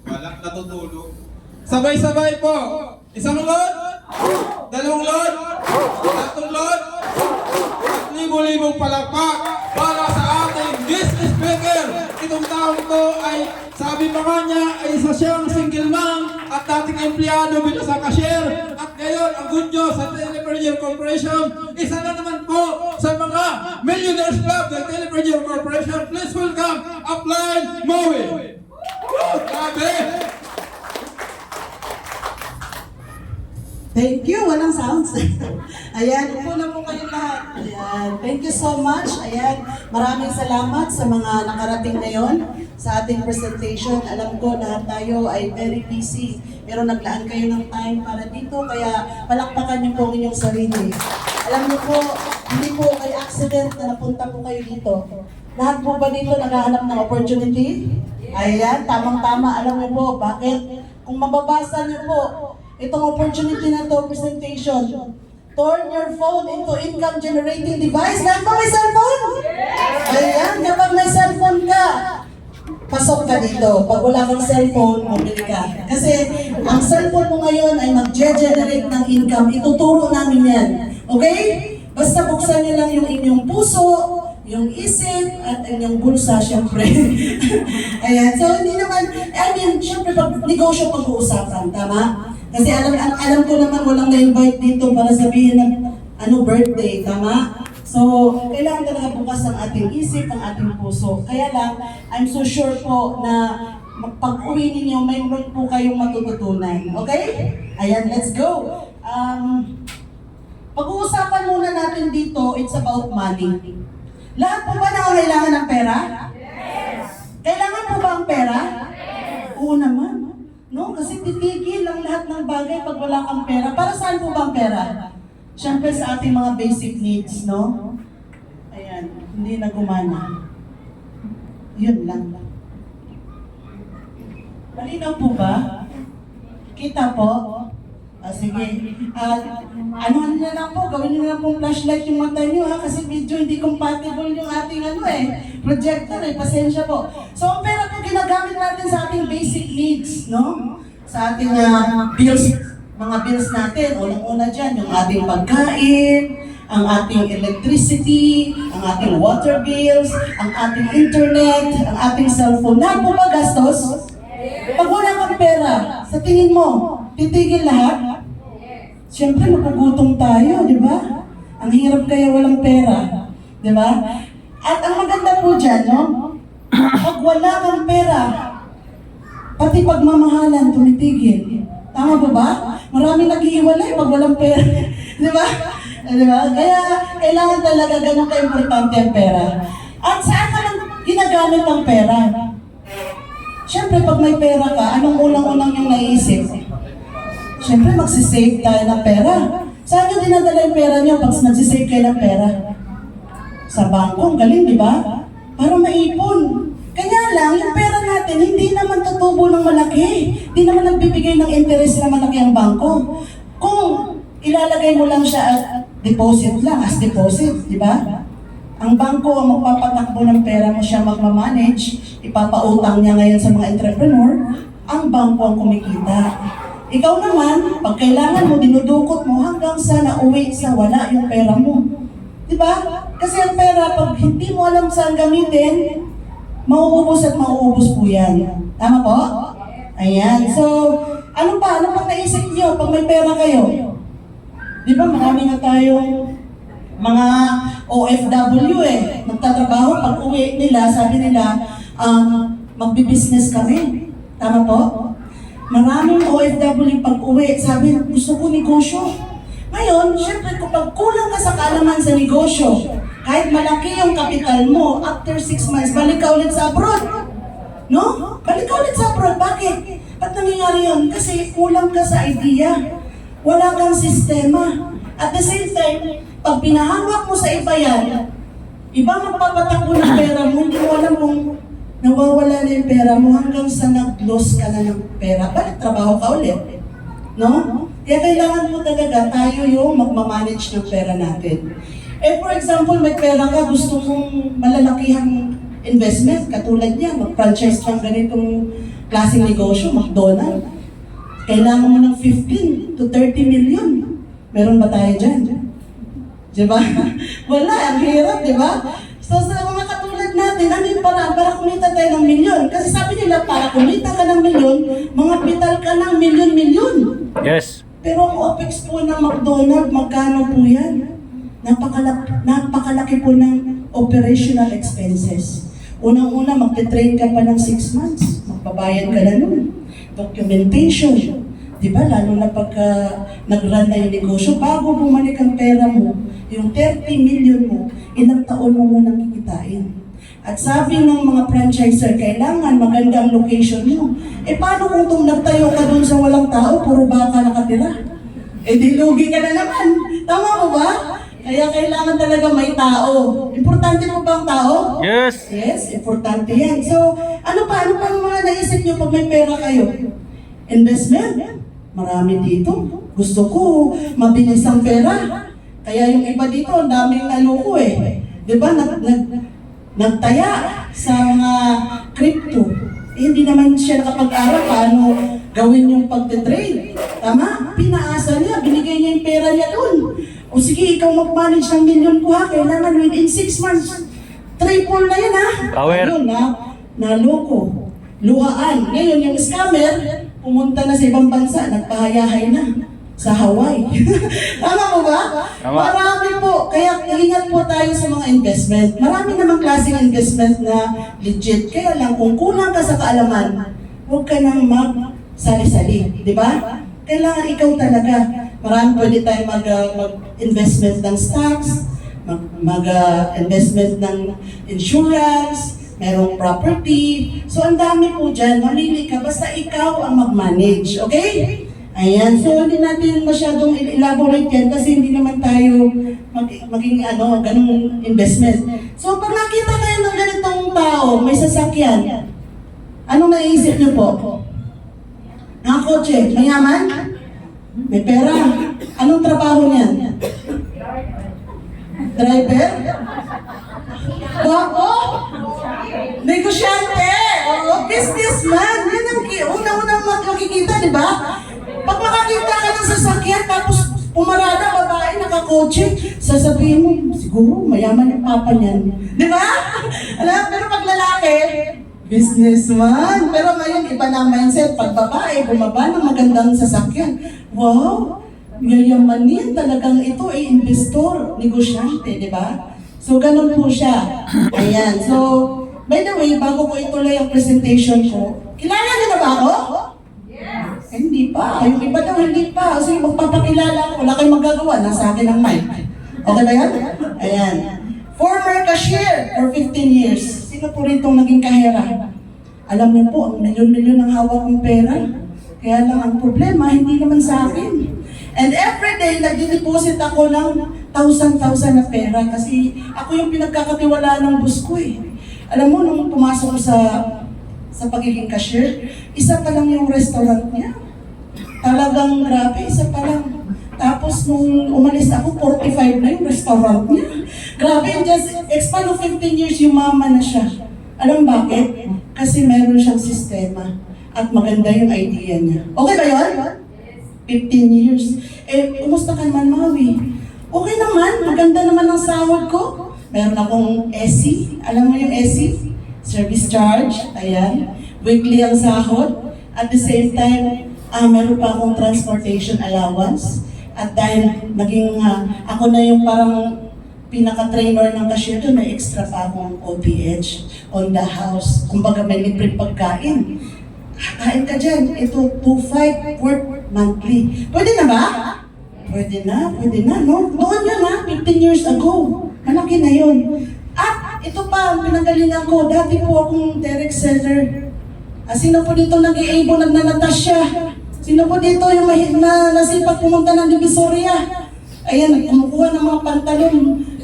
Walang natutulog. Sabay-sabay po. Isang load, dalawang load, tatlong load, at libo-libong palakpak para sa ating business speaker. Itong taong to ay, sabi pa nga niya, ay isa siyang single mom at dating empleyado bilang sa cashier. At ngayon, ang good news sa Telepreneur Corporation, isa na naman po sa mga Millionaires Club ng Telepreneur Corporation. Please welcome, Upline Moe. Grabe! Thank you, walang sounds. Ayan, upo na po kayo lahat. Ayan, thank you so much. Ayan, maraming salamat sa mga nakarating ngayon sa ating presentation. Alam ko lahat tayo ay very busy, pero naglaan kayo ng time para dito, kaya palakpakan niyo po ang inyong sarili. Alam niyo po, hindi po kay accident na napunta po kayo dito. Lahat po ba dito naghahanap ng opportunity? Ayan, tamang-tama. Alam niyo po, bakit? Kung mababasa niyo po, itong opportunity na to, presentation, turn your phone into income generating device. Lahat ba may cellphone? Ayan, kapag may cellphone ka, pasok ka dito. Pag wala kang cellphone, mabili ka. Kasi ang cellphone mo ngayon ay mag-generate ng income. Ituturo namin yan. Okay? Basta buksan niyo lang yung inyong puso, yung isip, at inyong bulsa, syempre. Ayan, so hindi naman, syempre pag negosyo pag-uusapan, tama? Kasi alam ko naman walang na-invite dito para sabihin ng birthday, tama? So, kailangan talaga bukas ang ating isip, ang ating puso. Kaya lang, I'm so sure po na pag-uwi ninyo, may po kayong matututunan. Okay? Ayan, let's go. Pag-uusapan muna natin dito, it's about money. Lahat po ba nangangailangan ng pera? Yes! Kailangan po ba ang pera? Yes! Oo naman. No, kasi titigil ang lahat ng bagay pag wala kang pera. Para saan po ba ang pera? Siyempre sa ating mga basic needs, no? Ayan, hindi na gumana. Yun lang. Malinaw po ba? Kita po? Sige. Ano na lang po, gawin nyo na lang pong flashlight yung mata nyo ha, kasi medyo hindi compatible yung ating projector pasensya po. So ang pera po ginagamit natin sa ating basic needs, no? Sa ating bills, mga bills natin, unang-una dyan, yung ating pagkain, ang ating electricity, ang ating water bills, ang ating internet, ang ating cellphone. Lahat po ba gastos? Pag wala kang pera, sa tingin mo, titigil lahat? Siyempre, mapugutom tayo, di ba? Ang hirap kaya walang pera, di ba? At ang maganda po dyan, no? Pag wala kang pera, pati pagmamahalan, tumitigil. Tama ba ba? Marami naghihiwalay pag walang pera, di ba? Di ba? Kaya kailangan talaga ganun ka-importante ang pera. At saan ka lang ginagamit ang pera? Siyempre, pag may pera ka, anong unang-unang yung naiisip? Siyempre, magsisave tayo ng pera. Saan nyo dinadala yung pera nyo pag nagsisave kayo ng pera? Sa bangko, ang galing, di ba? Para maipon. Kanya lang, yung pera natin, hindi naman tutubo ng malaki. Hindi naman nagbibigay ng interest na malaki ang bangko. Kung ilalagay mo lang siya at deposit lang, as deposit, di ba? Ang bangko ang magpapatakbo ng pera mo siya magmamanage, ipapautang niya ngayon sa mga entrepreneur, ang bangko ang kumikita. Ikaw naman, pag kailangan mo, dinudukot mo hanggang sa nauwi sa wala yung pera mo. Diba? Kasi ang pera, pag hindi mo alam saan gamitin, mauubos at mauubos po yan. Tama po? Ayan. So, ano pa? Ano pang naisip niyo pag may pera kayo? Di ba marami na tayong mga OFW magtatrabaho, pag uwi nila, sabi nila, magbi-business kami. Tama po? Maraming OFW pag-uwi, sabi, gusto ko negosyo. Ngayon, syempre, kapag kulang ka sa kaalaman sa negosyo, kahit malaki yung kapital mo, after 6 months, balik ka ulit sa abroad. No? Balik ka ulit sa abroad. Bakit? Ba't nangyayari yun? Kasi kulang ka sa idea. Wala kang sistema. At the same time, pag pinahawak mo sa iba yan, iba magpapatakbo ng pera mo, hindi mo alam kung nawawala na yung pera mo hanggang sa nag-loss ka na ng pera. Balik trabaho ka ulit. No? Kaya kailangan mo talaga tayo yung magmamanage ng pera natin. For example, may pera ka, gusto mong malalakihang investment, katulad niya, mag-franchise ng ganitong klaseng negosyo, McDonald's. Kailangan mo ng 15 to 30 million. Meron ba tayo dyan? Diba? Wala, ang hirap, diba? So sa mga katulad natin, ano yung para kumita tayo ng milyon? Kasi sabi nila, para kumita ka ng milyon, mga pital ka ng milyon-milyon. Yes. Pero ang OPEX po ng McDonald's, magkano po yan? Napakalaki po ng operational expenses. Unang-una, magte-train ka pa ng 6 months. Magbabayad ka na nun. Documentation. Diba? Lalo na pagka nag-run na yung negosyo, bago bumalik ang pera mo, yung 30 million mo, ilang taon mo munang kikitain. At sabi ng mga franchiser, kailangan maganda ang location mo. Eh paano kung nagtayo ka dun sa walang tao, puro baka nakatira? Eh di lugi ka na naman. Tama mo ba? Kaya kailangan talaga may tao. Importante mo ba ang tao? Yes. Yes, importante yan. So, ano pa mga naisip nyo pag may pera kayo? Investment? Marami dito. Gusto ko, mabilis ang pera. Kaya yung iba dito, ang daming ko eh. Di ba? Nagtaya sa mga crypto. Eh, hindi naman siya nakapag-aral paano gawin yung pagte-trade. Tama? Pinaasa niya, binigay niya yung pera niya doon. O sige, ikaw mag-manage ng milyon ko ha, kailangan within 6 months. Triple na yan ha. Power. Ayun ha, naloko. Luhaan. Ngayon, yung scammer, pumunta na sa ibang bansa, nagpahayahay na sa Hawaii. Tama mo ba? Tama. Marami po. Kaya ingat po tayo sa mga investment. Marami namang klaseng investment na legit. Kaya lang, kung kulang ka sa kaalaman, huwag ka nang mag-sali-sali. Di ba? Kailangan ikaw talaga. Marami pwede tayo mag-investment ng stocks, mag-investment ng insurance, merong property. So, ang dami po dyan. Mamili ka. Basta ikaw ang mag-manage. Okay? Ayan. So, hindi natin masyadong elaborate yan kasi hindi naman tayo maging ganung investment. So, pag nakita kayo ng ganitong tao, may sasakyan, anong naisip niyo po? Nakakotse, mayaman? May pera. Anong trabaho niyan? Driver? Bako? Negosyante! Oo, businessman! Yan ang unang-unang makikita, di ba? Pag makakita ka ng sasakyan, tapos pumarada, babae, nakakotse, sasabihin mo, siguro mayaman yung papa niyan. Di ba? Alam, pero pag lalaki, businessman. Pero ngayon, iba na ang mindset. Pag babae, bumaba ng magandang sasakyan. Wow! Yayamanin talagang ito ay investor, negosyante, di ba? So, ganun po siya. Ayan. So, by the way, bago ko ituloy ang presentation ko, kilala niyo na ba ako? Yes! Hindi pa. Yung iba daw hindi pa. So, magpapakilala ko. Wala kayong magagawa. Nasa akin ang mic. Okay ba yan? Ayan. Former cashier for 15 years. Sino po rito naging kahera? Alam niyo po, ang milyon-milyon ang hawak ng pera. Kaya lang ang problema, hindi naman sa akin. And every day, nag-deposit ako ng 1,000 na pera kasi ako yung pinagkakatiwalaan ng boss ko eh. Alam mo, nung pumasok ko sa pagiging cashier, isa pa lang yung restaurant niya. Talagang grabe, isa pa lang. Tapos nung umalis ako, 45 na yung restaurant niya. Grabe, just expand of 15 years, yumaman na siya. Alam bakit? Kasi meron siyang sistema at maganda yung idea niya. Okay ba yun? 15 years. Eh, kumusta ka naman, Maui? Okay naman, maganda naman ang sahod ko. Meron akong SC. Alam mo yung SC? Service charge. Ayan. Weekly ang sahod. At the same time, meron pa akong transportation allowance. At dahil naging ako na yung parang pinaka-trainer ng cashier doon, may extra pa akong OPH on the house. Kumbaga may libreng pagkain. Kain ka dyan. Ito, 2,500 worth monthly. Pwede na ba? Pwede na, no? Noon yun 15 years ago. Malaki na yun. At ito pa, ang pinanggalingan ko, dati po akong direct seller. Sino po dito nag-i-abo, nagnanatasya? Sino po dito yung nasipag pumunta ng Divisoria? Ayan, kumukuha ng mga pantalon.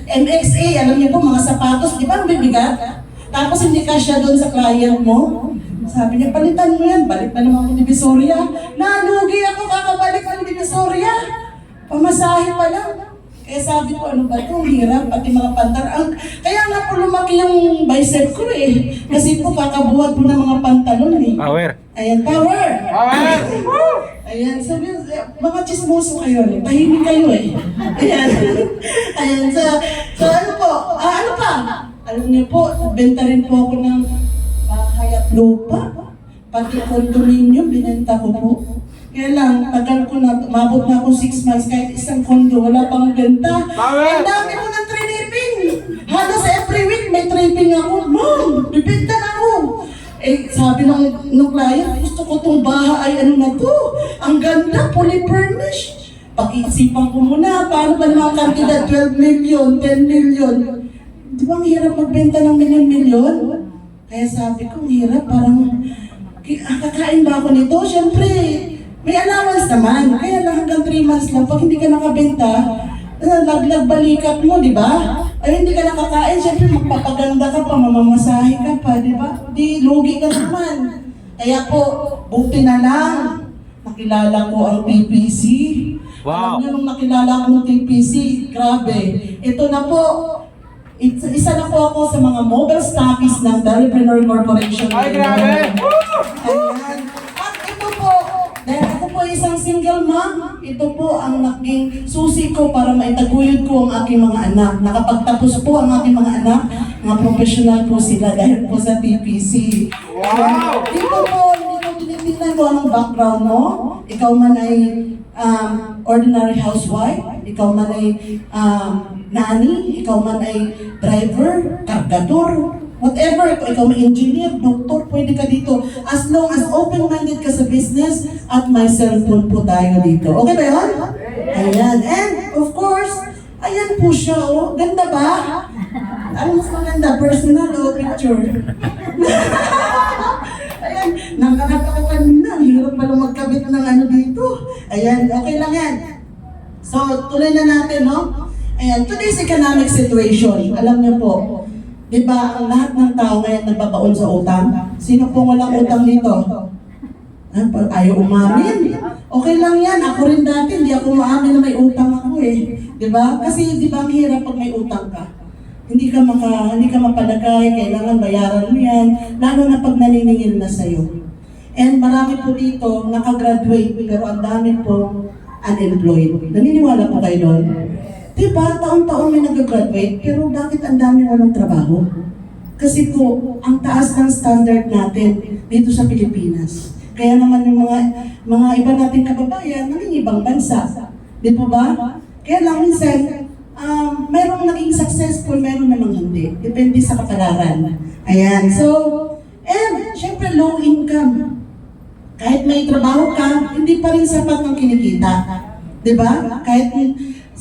MXA, alam niyo po, mga sapatos, di ba ang bibigat? Tapos hindi kasya doon sa client mo. Sabi niya, palitan mo yan, balik na naman ng Divisoria. Nalugi ako, kakabalik ng Divisoria. Pamasahe pa lang. Kaya sabi ko, ano ba ito? Ang hirap, pati mga pantalon. Kaya nga po lumaki yung bicep ko eh. Kasi po kakabuhat po ng mga pantalon eh. Power. Ayan, power! Power! Ayan, sabi, mga chismoso kayo, tahimik kayo eh. Ayan. Ayan, so ano po, ano pa? Alam niyo po, benta rin po ako ng bahay at lupa. Pati condominium, binenta ko po. Kaya lang, tagal ko na, umabot na ako 6 months, kahit isang condo, wala pang benta. Ang dami ko ng tripping! Halos every week may tripping ako. Mom, bibenta na ako! Eh, sabi ng client, gusto ko itong bahay, ano na to? Ang ganda, fully furnished. Pag-iisipan ko muna, paano ba naman kantidad? 12 million, 10 million. Di ba ang hirap magbenta ng milyon-milyon? Kaya sabi ko, ang hirap, parang, kakain ba ako nito? Siyempre, may allowance naman. Kaya lang hanggang 3 months lang, pag hindi ka nakabenta, laglag balikat mo, di ba? Ay, hindi ka nakakain, syempre magpapaganda ka pa, mamamasahe ka pa, di ba? Di, lugi ka naman. Kaya po, buti na lang, nakilala ko ang TPC. Wow. Alam niyo, nung nakilala ko ng TPC, grabe. Ito na po, isa na po ako sa mga mobile stockists ng Delipreneur Corporation. Ay, grabe! Ayan. At ito po, dahil ako po isang single mom, ito po ang naging susi ko para maitaguyod ko ang aking mga anak. Nakapagtapos po ang aking mga anak, mga professional po sila dahil po sa TPC. Wow! Dito po, hindi ko tinitingnan mo anong background mo. Ikaw man ay ordinary housewife, ikaw man ay nanny, ikaw man ay driver, kargador, whatever, ikaw may engineer, doktor, pwede ka dito. As long as open-minded ka sa business at may cellphone po tayo dito. Okay ba yun? Ayan. And of course, ayan po siya, oh. Ganda ba? Ano mas maganda? Personal o picture? Ayan, nakakata ko kanina. Ang hirap pala magkabit ng ano dito. Ayan, okay lang yan. So, tuloy na natin, no? Ayan, today's economic situation. Alam niyo po, di ba, ang lahat ng tao ngayon nagbabaon sa utang? Sino po walang utang dito? Ayaw umamin. Okay lang yan. Ako rin dati, hindi ako maamin na may utang ako eh. Di ba? Kasi di ba ang hirap pag may utang ka? Hindi ka mapalagay, kailangan bayaran mo yan, lalo na pag naniningil na sa'yo. And marami po dito nakagraduate, pero ang dami po unemployed. Naniniwala po kayo doon? Diba, taon-taon may nag-graduate, pero bakit ang dami walang trabaho? Kasi po, ang taas ng standard natin dito sa Pilipinas. Kaya naman yung mga iba nating kababayan, naging ibang bansa. Di po ba? Kaya lang minsan, merong naging successful, meron namang hindi. Depende sa kapalaran. Ayan. So, and syempre low income. Kahit may trabaho ka, hindi pa rin sapat ng kinikita. Diba? Kahit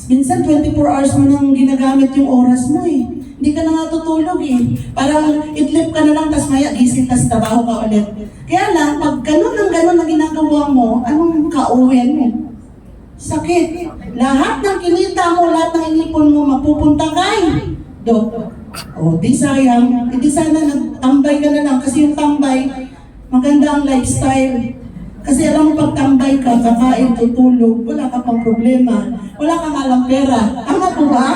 minsan 24 hours mo nang ginagamit yung oras mo eh. Hindi ka na nga tutulog eh. Parang idlip ka na lang, tas maya gising, tas trabaho ka ulit. Kaya lang, pag ganun ang ginagawa mo, anong kauwian mo? Sakit. Lahat ng kinita mo, lahat ng inipon mo, mapupunta kay Dok. O, di sayang. Di sana nagtambay ka na lang. Kasi yung tambay, maganda ang lifestyle. Kasi alam mo, pag tambay ka, kakain, tutulog, wala ka pang problema. Wala kang alam pera. Tama po ba?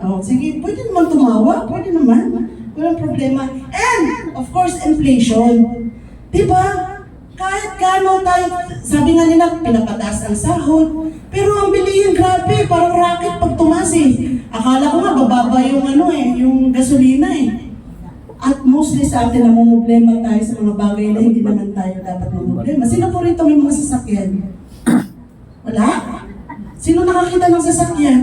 O, sige, pwede naman tumawa. Pwede naman. Walang problema. And, of course, inflation. Diba? Kahit gaano tayo, sabi nga nila, pinapataas ang sahod. Pero ang bilihin, grabe, parang rocket pag tumas eh. Akala ko nga, bababa yung yung gasolina eh. At mostly sa atin, namumblema tayo sa mga bagay na hindi naman tayo dapat mamumblema. Sino po rito may mga sasakyan? Wala? Sino nakakita ng sasakyan?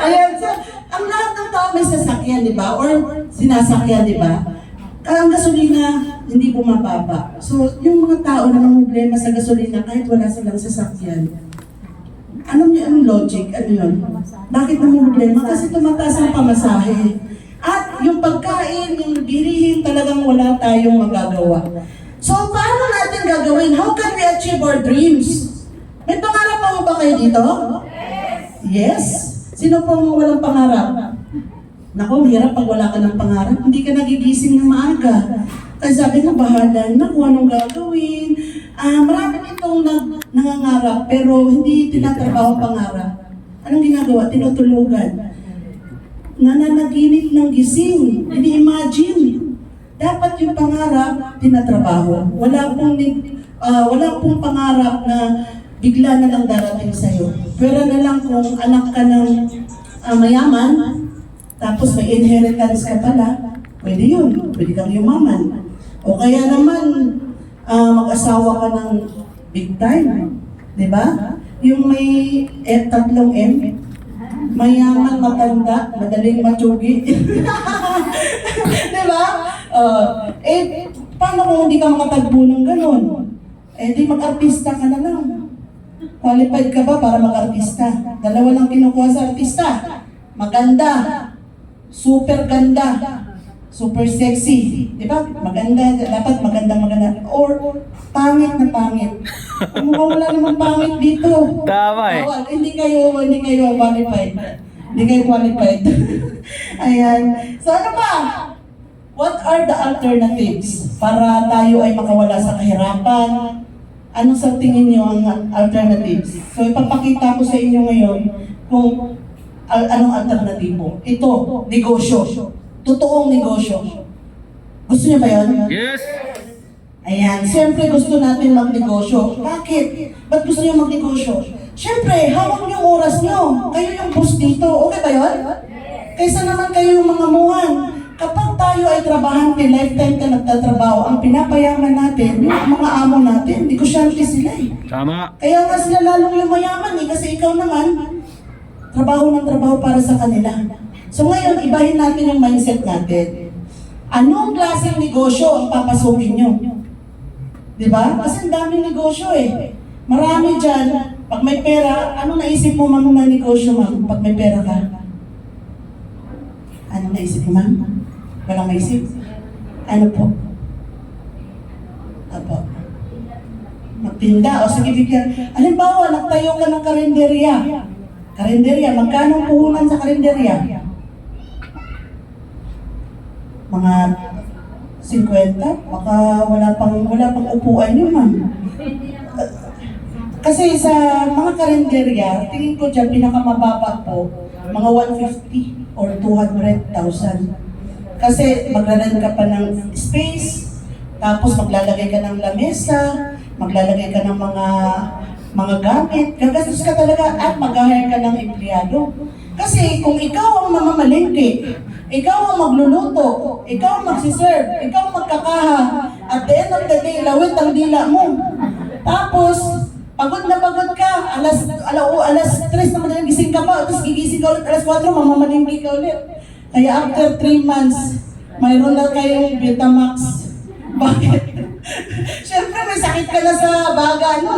Ayan, so, ang lahat ng tao may sasakyan, di ba? Or sinasakyan, di ba? Ang gasolina, hindi bumababa. So, yung mga tao na namumblema sa gasolina kahit wala silang sasakyan, anong logic? Ano yun? Bakit namumblema? Kasi tumataas ang pamasahe. At yung pagkain, yung bilihin, talagang wala tayong magagawa. So, paano natin gagawin? How can we achieve our dreams? May pangarap pa ba kayo dito? Yes. Sino po ang walang pangarap? Naku, hirap pag wala ka ng pangarap. Hindi ka nagigising ng maaga. Kasi sabi mo, bahala na kung anong gagawin. Marami itong nangangarap, pero hindi tinatrabaho pangarap. Anong ginagawa? Tinutulugan. Nananaginip ng gising. Ini-imagine. Dapat yung pangarap, tinatrabaho. Wala pong pangarap na bigla na lang darating sa'yo. Pero na lang kung anak ka ng mayaman, tapos may inheritance ka pala, pwede yun. Pwede kang yumaman. O kaya naman, mag-asawa ka ng big time. Diba? Yung may tatlong M, mayaman, matanda, madaling matsugi. Diba? Paano kung hindi ka makatagpo ng ganun? Di mag-artista ka na lang. Qualified ka ba para mag-artista? Dalawa lang kinukuha sa artista. Maganda, super ganda, super sexy. Diba? Maganda, dapat maganda. Or pangit na pangit. Mukhang wala namang pangit dito. Tama eh. Bawal. Hindi kayo qualified. Hindi kayo qualified. Ayan. So ano ba? What are the alternatives para tayo ay makawala sa kahirapan? Ano sa tingin niyo ang alternatives? So ipapakita ko sa inyo ngayon kung anong alternatibo. Ito, negosyo. Totoong negosyo. Gusto niyo ba yun? Yes! Ayan, siyempre gusto natin magnegosyo. Bakit? Ba't gusto niyo magnegosyo? Siyempre, hawak niyo oras niyo. Kayo yung boss dito. Okay ba yun? Kaysa naman kayo yung mga muhan. Kapag tayo ay trabahante, lifetime ka nagtatrabaho, ang pinapayaman natin, yung mga amo natin, negosyante sila eh. Tama. Kaya nga sila lalong yumayaman eh, kasi ikaw naman, trabaho ng trabaho para sa kanila. So ngayon, ibahin natin yung mindset natin. Anong klaseng negosyo ang papasukin nyo? Diba? Kasi ang daming negosyo eh. Marami dyan, pag may pera, ano naisip mo ma'am na negosyo ma'am, pag may pera ka? Ano naisip mo ma'am? Walang maisip? Ano po? Apo. Magtinda. O sige, bigyan. Halimbawa, nagtayo ka ng karinderya. Karinderya, magkano ang puhunan sa karinderya? Mga 50? Baka wala pang upuan yun, ma'am. Kasi sa mga karinderya, tingin ko dyan, pinakamababa po, mga 150 or 200,000. Kasi maglalan ka pa ng space, tapos maglalagay ka ng lamesa, maglalagay ka ng mga gamit, gagastos ka talaga at mag-hire ka ng empleyado. Kasi kung ikaw ang mamamalingki, ikaw ang magluluto, ikaw ang magsiserve, ikaw ang magkakaha, at the end of the day, lawit ang dila mo. Tapos, pagod na pagod ka, alas 3 na madaling gising ka pa, tapos gigising ka ulit, alas 4, mamamalingki ka ulit. Kaya after 3 months, mayroon na kayong Betamax. Bakit? Siyempre may sakit ka na sa baga, no?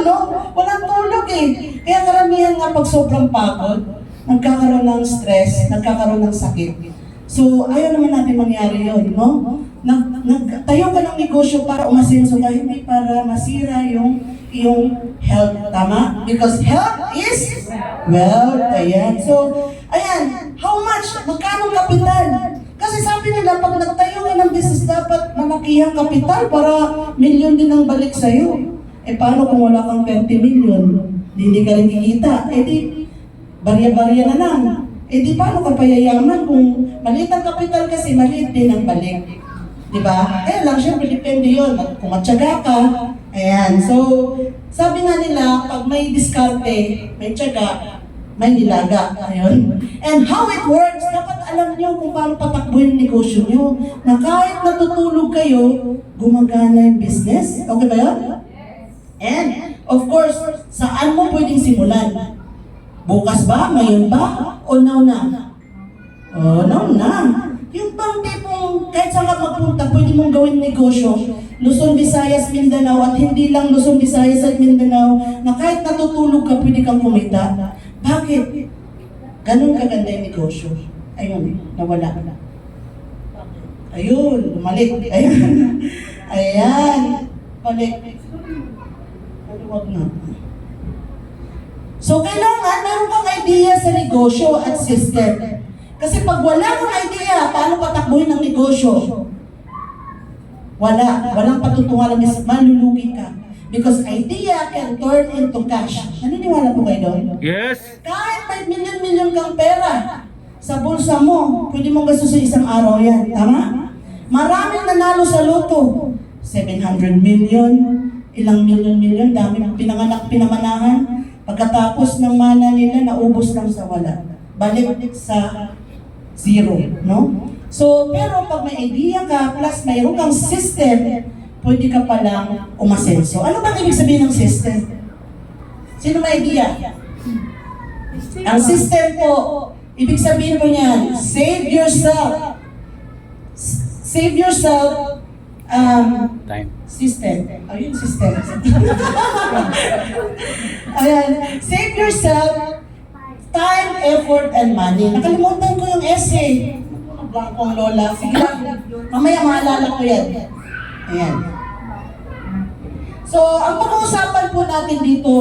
Walang tulog eh. Kaya karamihan nga pag sobrang pagod, nagkakaroon ng stress, nagkakaroon ng sakit. So, ayaw naman natin mangyari yun, no? Nagtayo ka ng negosyo para umasenso ka, hindi para masira yung iyong health, tama? Because health is wealth, ayan. So, ayan, how much? Magkano kapital? Kasi sabi nila, pag nagtayo ka ng business, dapat malakihang kapital para milyon din ang balik sa'yo. Eh, paano kung wala kang 30 million? Hindi ka rin kikita. Eh, di, barya-barya na lang. Eh, di paano ka payayaman kung maliit ang kapital kasi maliit din ang balik. Diba? Kaya lang, syempre, depende yun. Kung matyaga ka, ayan. So, sabi nga nila, pag may diskarte, may tiyaga, may nilaga. Ayun. And how it works, dapat alam nyo kung paano patakbuhin yung negosyo nyo. Na kahit natutulog kayo, gumagana yung business. Okay ba yun? And, of course, saan mo pwedeng simulan? Bukas ba? Ngayon ba? O now na? O, now na. Yung bang tipong kahit saan ka magpunta, pwede mong gawin negosyo. Luzon, Visayas, Mindanao, at hindi lang Luzon, Visayas at Mindanao, na kahit natutulog ka, pwede kang kumita. Bakit? Ganun kaganda yung negosyo. Ayun, nawala. Ayun, bumalik. Ayun. Ayan. Balik. Huwag na. So, kailangan meron kang idea sa negosyo at system. Kasi pag wala kang idea, paano patakbuhin ng negosyo? Walang patutungan ng malulugi ka. Because idea can turn into cash. Naniniwala po kayo doon? Yes! Kahit may milyon-milyon kang pera sa bulsa mo, pwede mong gasto sa isang araw yan. Tama? Maraming nanalo sa loto. 700 million, ilang milyon-milyon, dami pinanganak, pinamanahan. Pagkatapos ng mana nila, naubos lang sa wala. Balik sa zero, no? So, pero pag may idea ka, plus mayroon kang system, pwede ka palang umasenso. Ano ba ibig sabihin ng system? Sino may idea? Ang system po, ibig sabihin po niyan, save yourself. Save yourself, Time. system. Ayun, system. Ayan, save yourself, time, effort, and money. Nakalimutan ko yung essay. Bangkong lola. Sige lang, mamaya maalala ko yan. Ayan. So, ang pag-uusapan po natin dito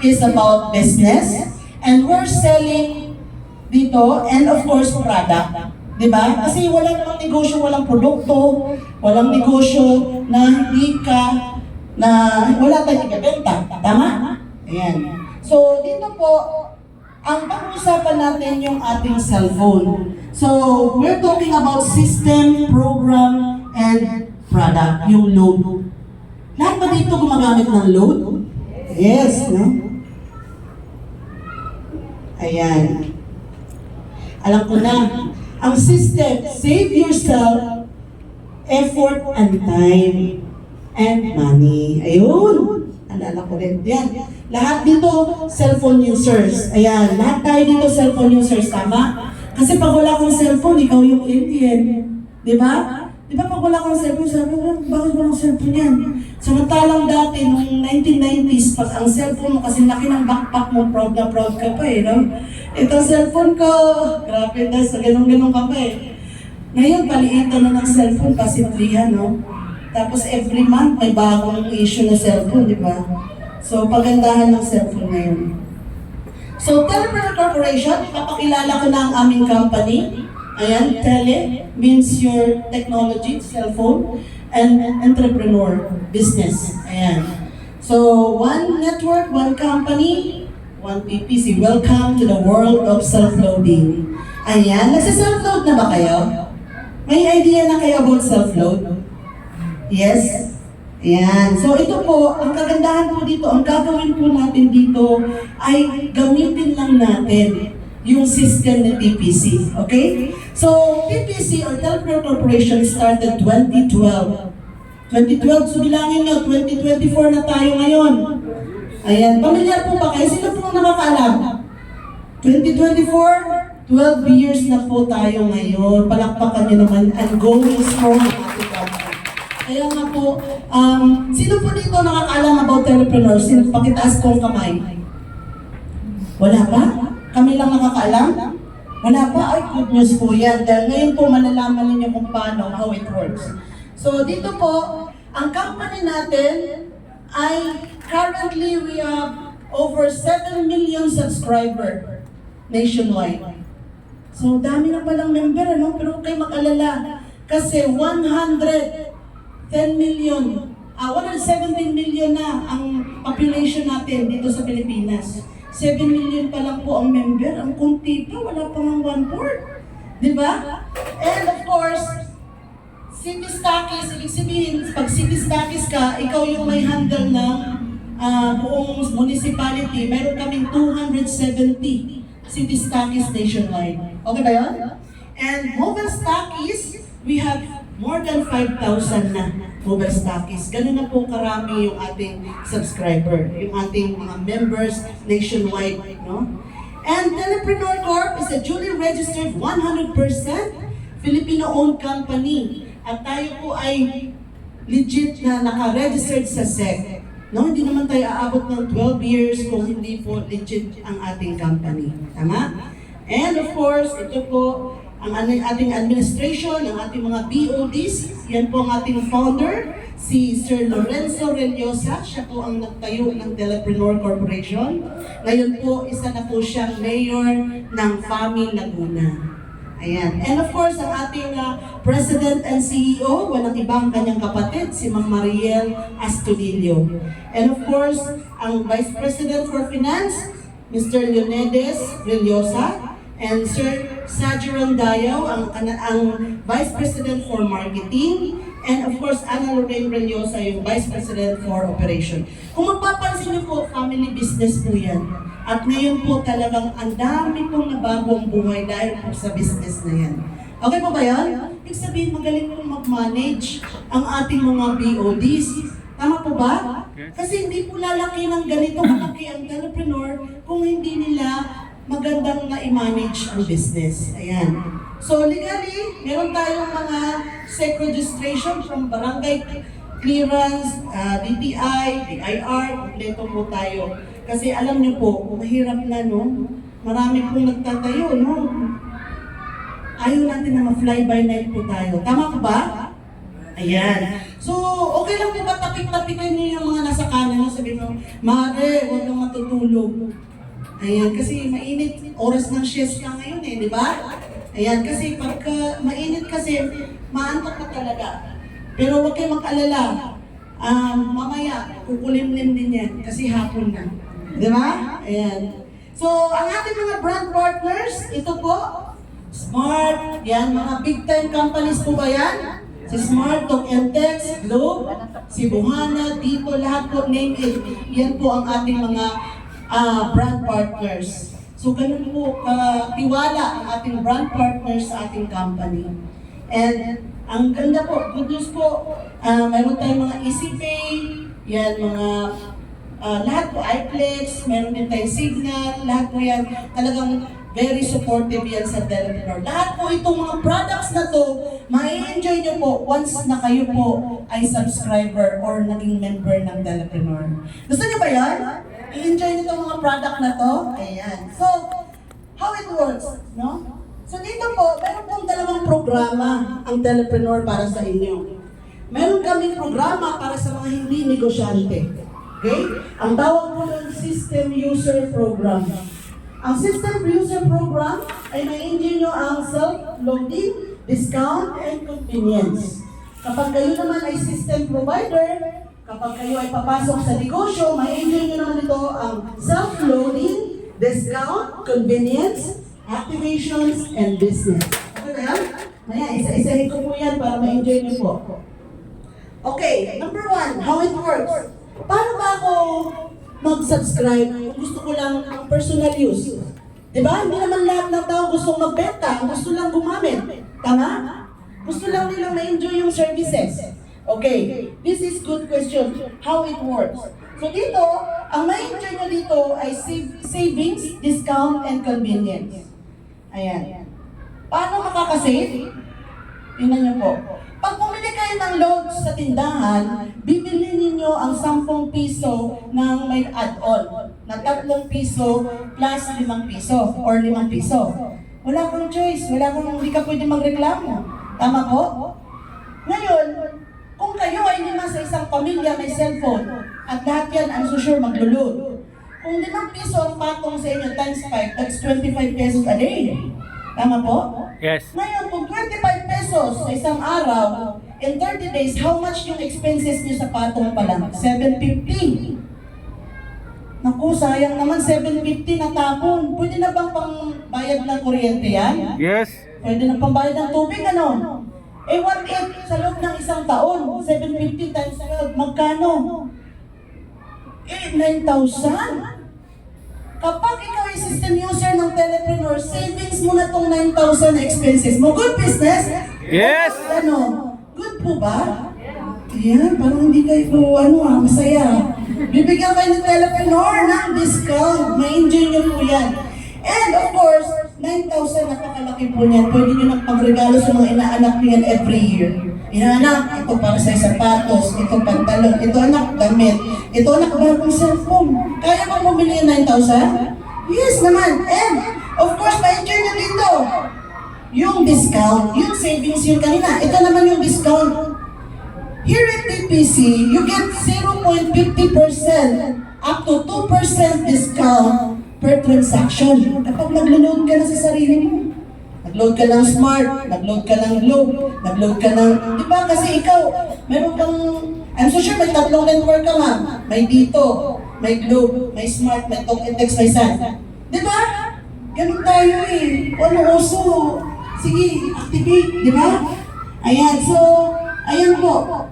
is about business. And we're selling dito, and of course, product. Diba? Kasi wala namang negosyo, walang produkto, walang negosyo na hindi ka, na wala tayong ibebenta. Tama? Ayan. So, dito po, ang pag-uusapan natin yung ating cellphone. So, we're talking about system, program, and product, yung load. Lahat ba dito gumagamit ng load? Yes, no? Ayan. Alam ko na, ang system, save yourself, effort and time, and money. Ayun. Alala ko rin. Yan. Lahat dito, cellphone users. Ayan. Lahat tayo dito, cellphone users. Tama? Kasi pag wala kang cellphone, ikaw yung alien. Di ba? Di ba pag wala kang cellphone, sabi mo, bakit walang cellphone yan? Samantalang dati, noong 1990s, pag ang cellphone mo, kasi laki ng backpack mo, proud na proud ka pa eh, no? Ito cellphone ko, grabe na, sa ganun-ganun ka pa eh. Ngayon, paliitan na ng cellphone, pasimplihan, no? Tapos every month, may bagong issue na cellphone, di ba? So, pagandahan ng cellphone ngayon. So, Telepreneur Corporation, ipapakilala ko na ang aming company. Ayan, tele means your technology, cellphone, and entrepreneur, business. Ayan. So, one network, one company, one PPC. Welcome to the world of self-loading. Ayan, nagsa-self-load na ba kayo? May idea na kayo about self-load? Yes? Ayan. So, ito po, ang kagandahan po dito, ang gagawin po natin dito ay gamitin lang natin yung system ng TPC. Okay? So, TPC or Telepreneur Corporation started 2012. 2012, so bilangin nyo, 2024 na tayo ngayon. Ayan, pamilyar po ba kayo? Sino po nakakaalam? 2024, 12 years na po tayo ngayon. Palakpakan nyo naman and going strong ang ating company. Kaya nga po, sino po dito nakakaalam about Telepreneur? Sino? Pakitaas kong kamay. Wala pa? Kami lang nakakaalam? Wala pa? Ay, good news po yan. Dahil ngayon po malalaman ninyo kung paano, how it works. So dito po, ang company natin ay currently we have over 7 million subscriber nationwide. So dami na palang member, ano? Pero huwag kayo mag-alala. Kasi 117 million na ang population natin dito sa Pilipinas. 7 million pa lang po ang member. Ang kunti pa, wala pa ng 1/4. Diba? And of course, City Stockies, ibig sabihin, pag City Stockies ka, ikaw yung may handle ng buong municipality. Meron kaming 270 City Stockies nationwide. Okay ba yun? And mobile stockies, we have more than 5,000 na mobile stockies. Ganun na po karami yung ating subscriber, yung ating mga members nationwide, no? And Telepreneur Corp is a duly registered 100% Filipino-owned company. At tayo po ay legit na naka-registered sa SEC. No, hindi naman tayo aabot ng 12 years kung hindi po legit ang ating company. Tama? And of course, ito po ang ating administration, ang ating mga BODs. Yan po ang ating founder, si Sir Lorenzo Reliosa. Siya po ang nagtayo ng Telepreneur Corporation. Ngayon po, isa na po siyang mayor ng FAMI Laguna. Ayan. And of course, ang ating President and CEO, walang ibang kanyang kapatid, si Ma'am Mariel Astudillo. And of course, ang Vice President for Finance, Mr. Leonidas Brillosa, and Sir Sajiran Dayaw, ang Vice President for Marketing, and of course, Ana Lorraine Brillosa, yung Vice President for Operation. Kung mapapansin niyo po, family business po yan. At ngayon po talagang ang dami pong nabagong buhay dahil po sa business na yan. Okay po ba yan? Ibig sabihin, magaling pong mag-manage ang ating mga BODs. Tama po ba? Kasi hindi po lalaki ng ganito malaki ang entrepreneur kung hindi nila magandang na-manage ang business. Ayan. So legally, meron tayong mga SEC registration from barangay clearance, DTI, DIR, kompleto po tayo. Kasi alam niyo po, mahirap na, no? Marami pong nagtatayo, no? Ayaw natin na ma-fly-by-night po tayo. Tama po ba? Ayan. So, okay lang po ba tapik-tapikan niyo yung mga nasa kanan niyo? Sabihin mo, Mare, huwag kang matutulog. Ayan, kasi mainit. Oras ng siesta ngayon eh, di ba? Ayan, kasi pagka mainit kasi, maantok ka talaga. Pero huwag kayong mag-alala. Mamaya, kukulimlim din yan kasi hapon na. Di ba? Ayan. So, ang ating mga brand partners, ito po, Smart, yan, mga big time companies po ba yan? Si Smart, Tok Entex, Globe, si Buhana, dito, lahat po, name it. Yan po ang ating mga brand partners. So, ganun po, tiwala ang ating brand partners sa ating company. And, ang ganda po, good news po, mayroon tayong mga EasyPay, yan, mga lahat po, iPlex, meron din tayong Signal, lahat po yan, talagang very supportive yan sa Telepreneur. Lahat po itong mga products na to, ma-enjoy nyo po once na kayo po ay subscriber or naging member ng Telepreneur. Gusto nyo ba yan? I-enjoy nyo itong mga product na to? Ayan. So, how it works, no? So dito po, meron pong dalawang programa ang Telepreneur para sa inyo. Meron kaming programa para sa mga hindi negosyante. Okay? Ang tawag po ng System User Program. Ang System User Program ay ma-enjoy nyo ang self-loading, discount, and convenience. Kapag kayo naman ay system provider, kapag kayo ay papasok sa negosyo, ma-enjoy nyo naman ito ang self-loading, discount, convenience, activations, and business. Okay ba yan? Maya, isa-isahin ko po yan para ma-enjoy nyo po. Okay, number 1, how it works. Paano ba ako mag-subscribe kung gusto ko lang ang personal use? Diba? Hindi naman lahat ng tao gusto magbenta, gusto lang gumamit. Tama? Gusto lang nilang ma-enjoy yung services. Okay, this is good question. How it works. So dito, ang ma-enjoy nyo dito ay savings, discount, and convenience. Ayan. Paano makakasave? Tingnan nyo po. Pag bumili kayo ng loads sa tindahan, bibili ninyo ang 10 piso ng may add-on na 3 piso plus 5 piso or 5 piso. Wala kang choice, hindi ka pwede magreklamo. Tama po? Ngayon, kung kayo ay 5 sa isang pamilya may cellphone at lahat yan, I'm so sure maglulod. Kung 5 piso ang patong sa inyo times 5, that's 25 pesos a day. Tama po? Yes. Ngayon, kung 25 pesos sa isang araw, in 30 days, how much yung expenses niyo sa patong pa lang? 750. Naku, sayang naman, 750 na tapon. Pwede na bang pangbayad ng kuryente yan? Yes. Pwede na pangbayad ng tubig, ano? Eh, what if sa loob ng isang taon, 750 times 12, magkano? Eh, 9,000? Kapag ikaw ay system user ng Telepreneur, savings mo na tong 9,000 na expenses mo. Good business? Yes! Ano? Good po ba? Ayan, parang hindi kayo masaya. Bibigyan kayo ng Telepreneur ng discount. Ma-enjoy nyo po yan. And of course, 9,000 napakalaki po niyan. Pwede nyo nang pagregalo sa mga inaanak nyo yan every year. Inaanak, ito para sa sapatos, ito pantalon, ito anak, damit, ito anak, bagong cellphone. Kaya bang bumili yung 9,000? Yes naman. And of course, ma-enjoy nyo dito. Yung discount, yung savings yun kanina. Ito naman yung discount. Here at TPC, you get 0.50% up to 2% discount per transaction. Kapag nag-load ka na sa sarili mo, nag-load ka ng Smart, nag-load ka ng Globe, nag-load ka ng... Di ba? Kasi ikaw, meron kang... I'm so sure may 3 network ka nga. May dito, may Globe, may Smart, may Talk and Text, may Sun. Di ba? Ganun tayo eh. Ano uso? Sige, activate, di ba? Ayan, so, ayan po.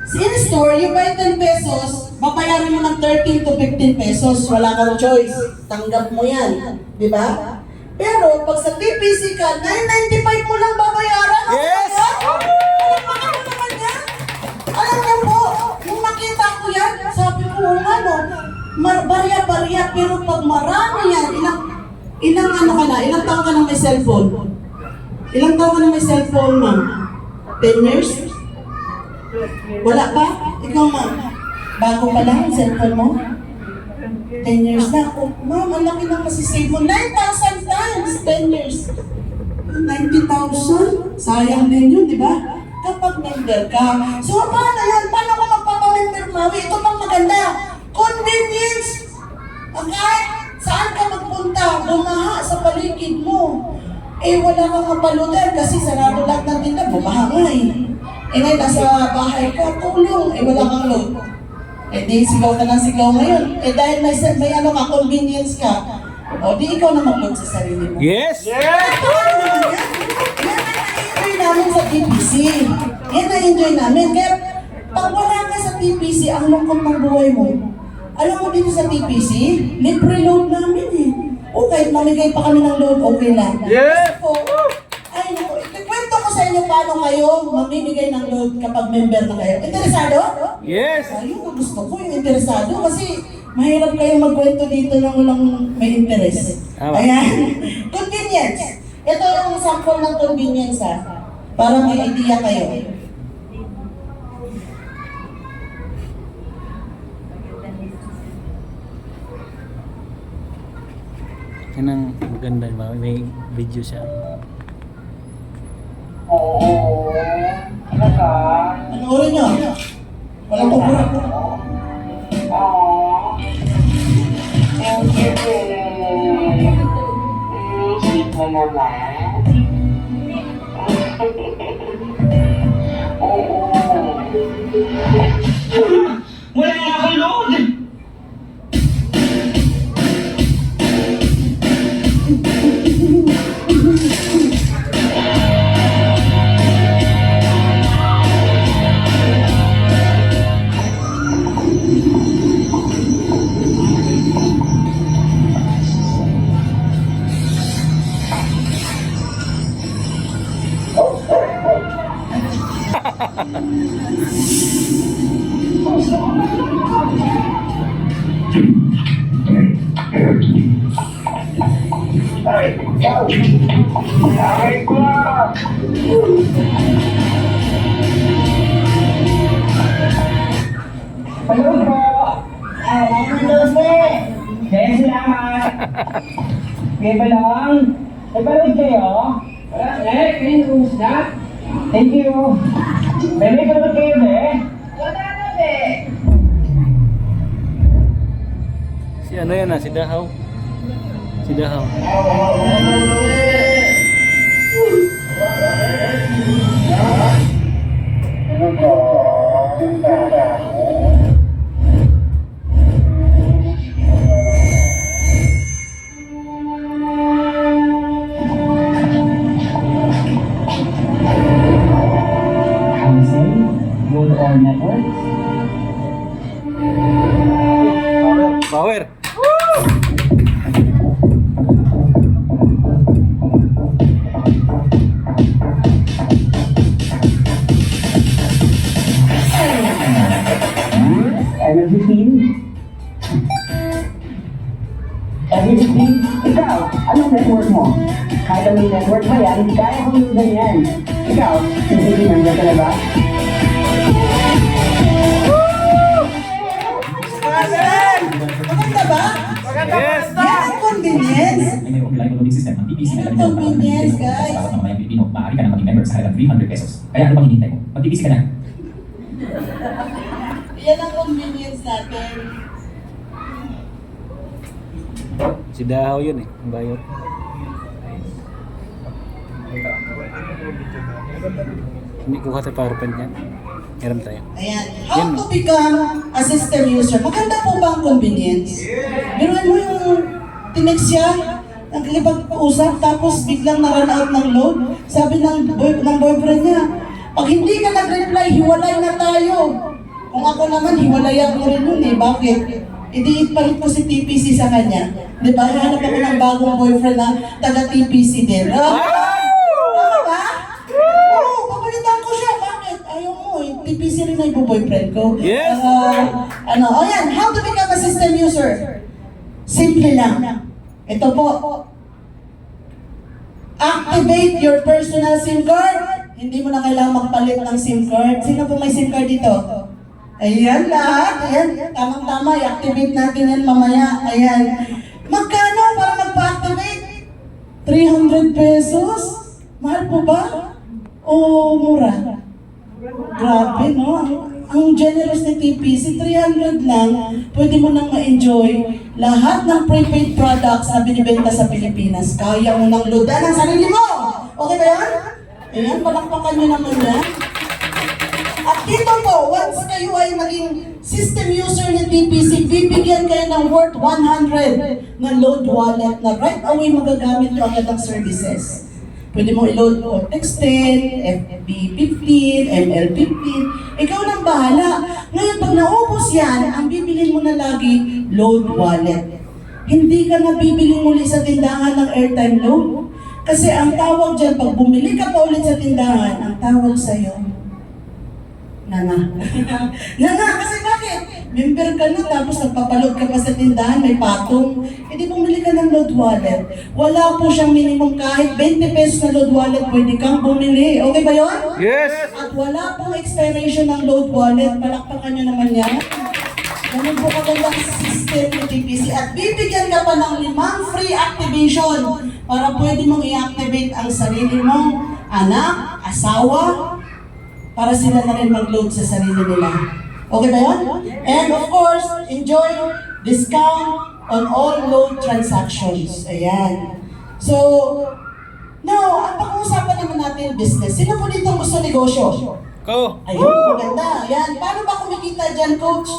Sa in-store, you buy 10 pesos, babayaran mo ng 13 to 15 pesos. Wala kang choice. Tanggap mo yan. Di ba? Pero pag sa TPC ka, 9.95 mo lang babayaran. Yes! Alam mo naman yan? Alam niyo po, nung nakita ko yan, sabi ko, ano, barya-barya, pero pag marami yan, ilang taon ka na may cellphone? Ilang taon ka na may cellphone, ma'am? 10 years? Wala pa? Ikaw, ma'am? Bago pa lang ang cellphone mo? 10 years na. Oh, ma'am, ang laki na masisave mo. 9,000 times 10 years. 90,000? Sayang din yun, di ba? Kapag member ka. So, paano yan? Paano ka magpapamember, mami? Ito pang maganda. Convenience! Kahit saan ka magpunta, bumaha sa paligid mo. Eh, wala kang mapaludan kasi sarado lahat ng tinda, bumaha nga eh. Eh, ngayon, nasa bahay ka, tulong. Eh, wala kang load. Eh, di sigaw ka ng sigaw ngayon. Eh, dahil may ano ka, convenience ka. O, di ikaw na mag-load sa sarili mo. Yes! Ito, ano naman yan? Yan ang na-enjoy namin sa TPC. Yan na-enjoy namin. Kaya, pag wala ka sa TPC, ang lungkot ng buhay mo. Alam mo dito sa TPC, libre load namin eh. O kahit mamigay pa kami ng load, okay lang. Yes! Kasi po, ay naku, ikikwento ko sa inyo paano kayo mamimigay ng load kapag member na kayo. Interesado? Yes! Ayun ang gusto ko, yung interesado. Kasi mahirap kayong magkwento dito ng walang may interest. Tama. Ayan. Convenience. Ito yung sample ng convenience ha. Para may idea kayo. Yan ang maganda, may video siya. Panoorin nyo. Walang pupura. Sweet mo naman. Oo. Wala nga akong load. Ay, ko! Hello po! Kaya salamat! Kaya ba lang? Nagpanood kayo? Wala, kayo na? Thank you! May panood kayo, be? Wala na, be! Si ano yan si Dahaw. Si Dahaw. Good or networks? Power! Energy team? Energy team? Ikaw, anong network mo? Kahit anong network ba yan, hindi kaya kong yung ganyan. Ikaw, hindi member ka na ba? Maganda ba? Yes! Yan ang convenience. Ay mayroong reliable loading system ng TPC na Yan ang convenience, guys. Para sa mga Pilipino, maaari ka na maging member sa halagang 300 pesos. Kaya ano bang hinihintay mo? Mag-TPC ka na. Yan ang convenience natin. Si Dahaw yun ang bayot. Hindi ko kasi PowerPoint yan. Hiram tayo. Ayan. How to become a system user. Maganda po ba ang convenience? Biruin mo yung tinext siya, nagkikipag-usap, tapos biglang na-run out ng load. Sabi ng boyfriend niya, pag hindi ka nag-reply, hiwalay na tayo. Kung ako naman, hiwalayan ko rin yun eh. Bakit? Hindi palit ko si TPC sa kanya. Di ba? Hanap ako ng bagong boyfriend na taga-TPC din. Tama ba? Oo, papalitan ko siya. Bakit? Ayaw mo eh. TPC rin na yung boyfriend ko. Yes! Ayan, how to become a system user? Simple lang. Ito po. Activate your personal SIM card. Hindi mo na kailangan magpalit ng SIM card. Sino po may SIM card dito? Ayan lahat. Ayan. Tamang-tama. I-activate natin yan mamaya. Ayan. Magkano para magpa-activate? 300 pesos? Mahal po ba? O mura? Grabe, no? Ang generous ni TPC, 300 lang, pwede mo nang ma-enjoy lahat ng prepaid products na binibenta sa Pilipinas. Kaya mo nang loadan ang sarili mo! Okay ba yan? Ayan, palakpakan nyo naman yan. At dito po, once kayo ay maging system user ng TPC, bibigyan kayo ng worth 100 na load wallet na right away magagamit nyo agad ang services. Pwede mo i-load o Texten, FB15, ML15. Ikaw nang bahala. Ngayon, pag naubos yan, ang bibilin mo na lagi, load wallet. Hindi ka na bibiling muli sa tindahan ng airtime load. Kasi ang tawag dyan, pag bumili ka pa ulit sa tindahan, ang tawag sa'yo, Nana. Nana, kasi bakit? Member ka na tapos nagpapaload ka pa sa tindahan, may patong. E di bumili ka ng load wallet. Wala po siyang minimum kahit 20 pesos na load wallet, pwede kang bumili. Okay ba yun? Yes! At wala pong expiration ng load wallet. Palakpakan nyo naman yan. Ganun po kagandang system ng TPC. At bibigyan ka pa ng 5 free activation para pwede mong i-activate ang sarili mong anak, asawa, para sila na rin mag-load sa sarili nila. Okay ba yun? And of course, enjoy discount on all load transactions. Ayan. So, now, ang pag-uusapan naman natin business. Sino po dito gusto negosyo? Go! Ayun, maganda. Ayan. Paano ba kumikita dyan, coach?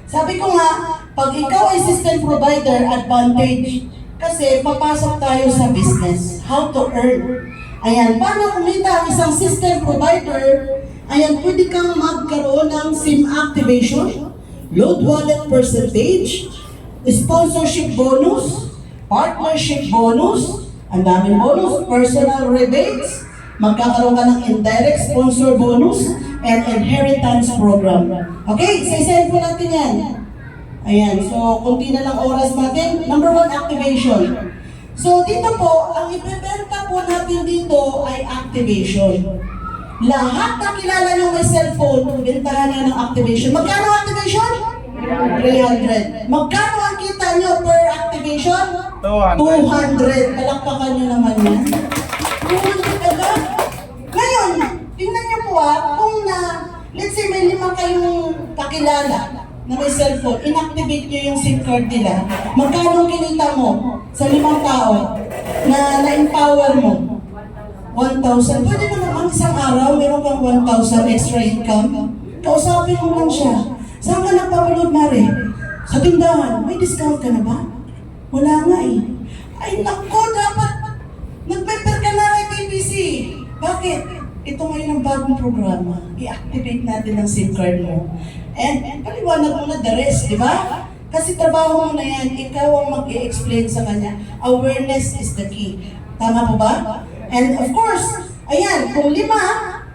Sabi ko nga, pag ikaw ay system provider, advantage. Kasi papasok tayo sa business. How to earn. Ayan. Paano kumita ang isang system provider? Ayan, pwede kang magkaroon ng SIM activation, load wallet percentage, sponsorship bonus, partnership bonus, ang daming bonus, personal rebates, magkakaroon ka ng indirect sponsor bonus, and inheritance program. Okay, isa-isahin po natin yan. Ayan, so kunti na lang oras natin. Number 1, activation. So dito po, ang ibebenta po natin dito ay activation. Lahat na kilala nyo may cellphone, bentahan nyo ng activation. Magkano activation? 300. Magkano ang kita nyo per activation? 200. Palakpakan nyo naman yan. 200 agad. Ngayon, tingnan nyo po kung let's say may 5 kayong kakilala na may cellphone, inactivate nyo yung SIM card nila. Magkano kinita mo sa 5 tao na na-empower mo? 1,000. Pwede mo naman isang araw, meron kang 1,000 extra income. Kausapin mo lang siya. Saan ka nagpapaload, Mare? Sa tindahan. May discount ka na ba? Wala nga eh. Ay nako, dapat nag-member ka na kay TPC. Bakit? Ito ngayon ang bagong programa. I-activate natin ang SIM card mo. And paliwanag mo na the rest, di ba? Kasi trabaho mo na yan, ikaw ang mag-i-explain sa kanya. Awareness is the key. Tama po ba? And of course, ayan, kung 5,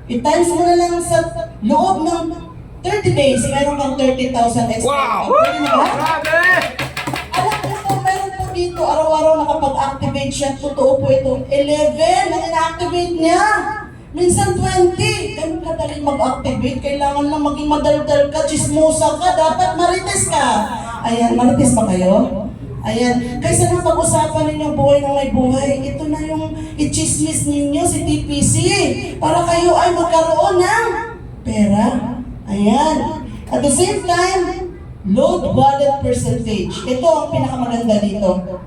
i-times mo na lang sa loob ng 30 days, meron kang 30,000 extra. Wow! Pwede na ba? Grabe! Alam mo po, meron po dito, araw-araw nakapag-activate siya. Totoo po ito. 11 na ina-activate niya. Minsan 20. Ganun ka dali mag-activate. Kailangan lang maging madaldal ka, chismosa ka, dapat marites ka. Ayan, marites ba kayo? Ayan, kaysa nang pag-usapan ninyo buhay na may buhay, ito na yung i-chismis ninyo si TPC para kayo ay magkaroon ng pera. Ayan. At the same time, load wallet percentage. Ito ang pinakamaganda dito.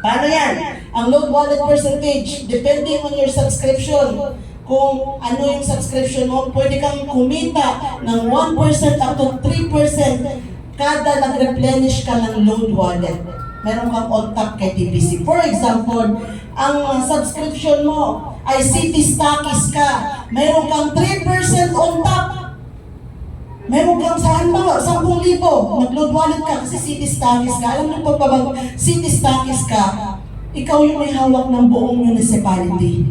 Paano yan? Ang load wallet percentage, depending on your subscription. kung ano yung subscription mo, pwede kang kumita ng 1% up to 3% kada nag-replenish ka ng load wallet. Meron kang on top kay TPC. For example, ang subscription mo ay City Stockies ka, meron kang 3% on top. Meron kang saan ba? 10,000. Nag-load wallet ka kasi City Stockies ka. Alam mo pa ba, City Stockies ka, ikaw yung may hawak ng buong municipality.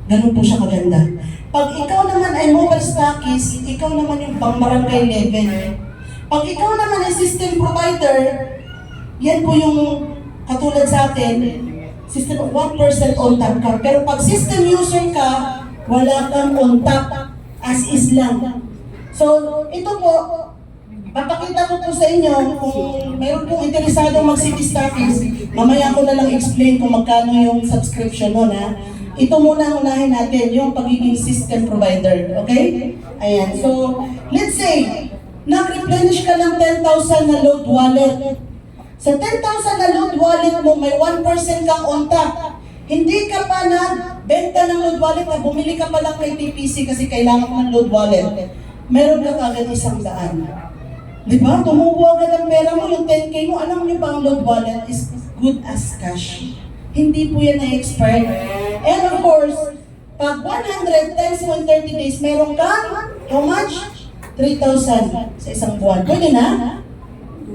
Ganun po siya kaganda. Pag ikaw naman ay mobile stockies, ikaw naman yung pang-barangay level. Pag ikaw naman ay system provider, yan po yung katulad sa atin, system 1% on top ka. Pero pag system user ka, wala kang on top, as is lang. So, ito po, papakita ko po sa inyo kung mayroon pong interesado mag-city stockies, mamaya ko na lang explain kung magkano yung subscription mo na. Ito muna ang unahin natin, yung pagiging system provider, okay? Ayan, so, let's say, nag-replenish ka ng 10,000 na load wallet. Sa 10,000 na load wallet mo, may 1% kang on top. Hindi ka pa nagbenta ng load wallet na bumili ka pa lang kay TPC kasi kailangan mo ng load wallet. Meron ka kagad 100. Di ba? Tumubo agad ang pera mo, yung 10K mo. Alam niyo ba ang load wallet is good as cash? Hindi po yan na-expire. And of course, pag 100 times 130 days, meron kang, how much? 3,000 sa isang buwan. Pwede na?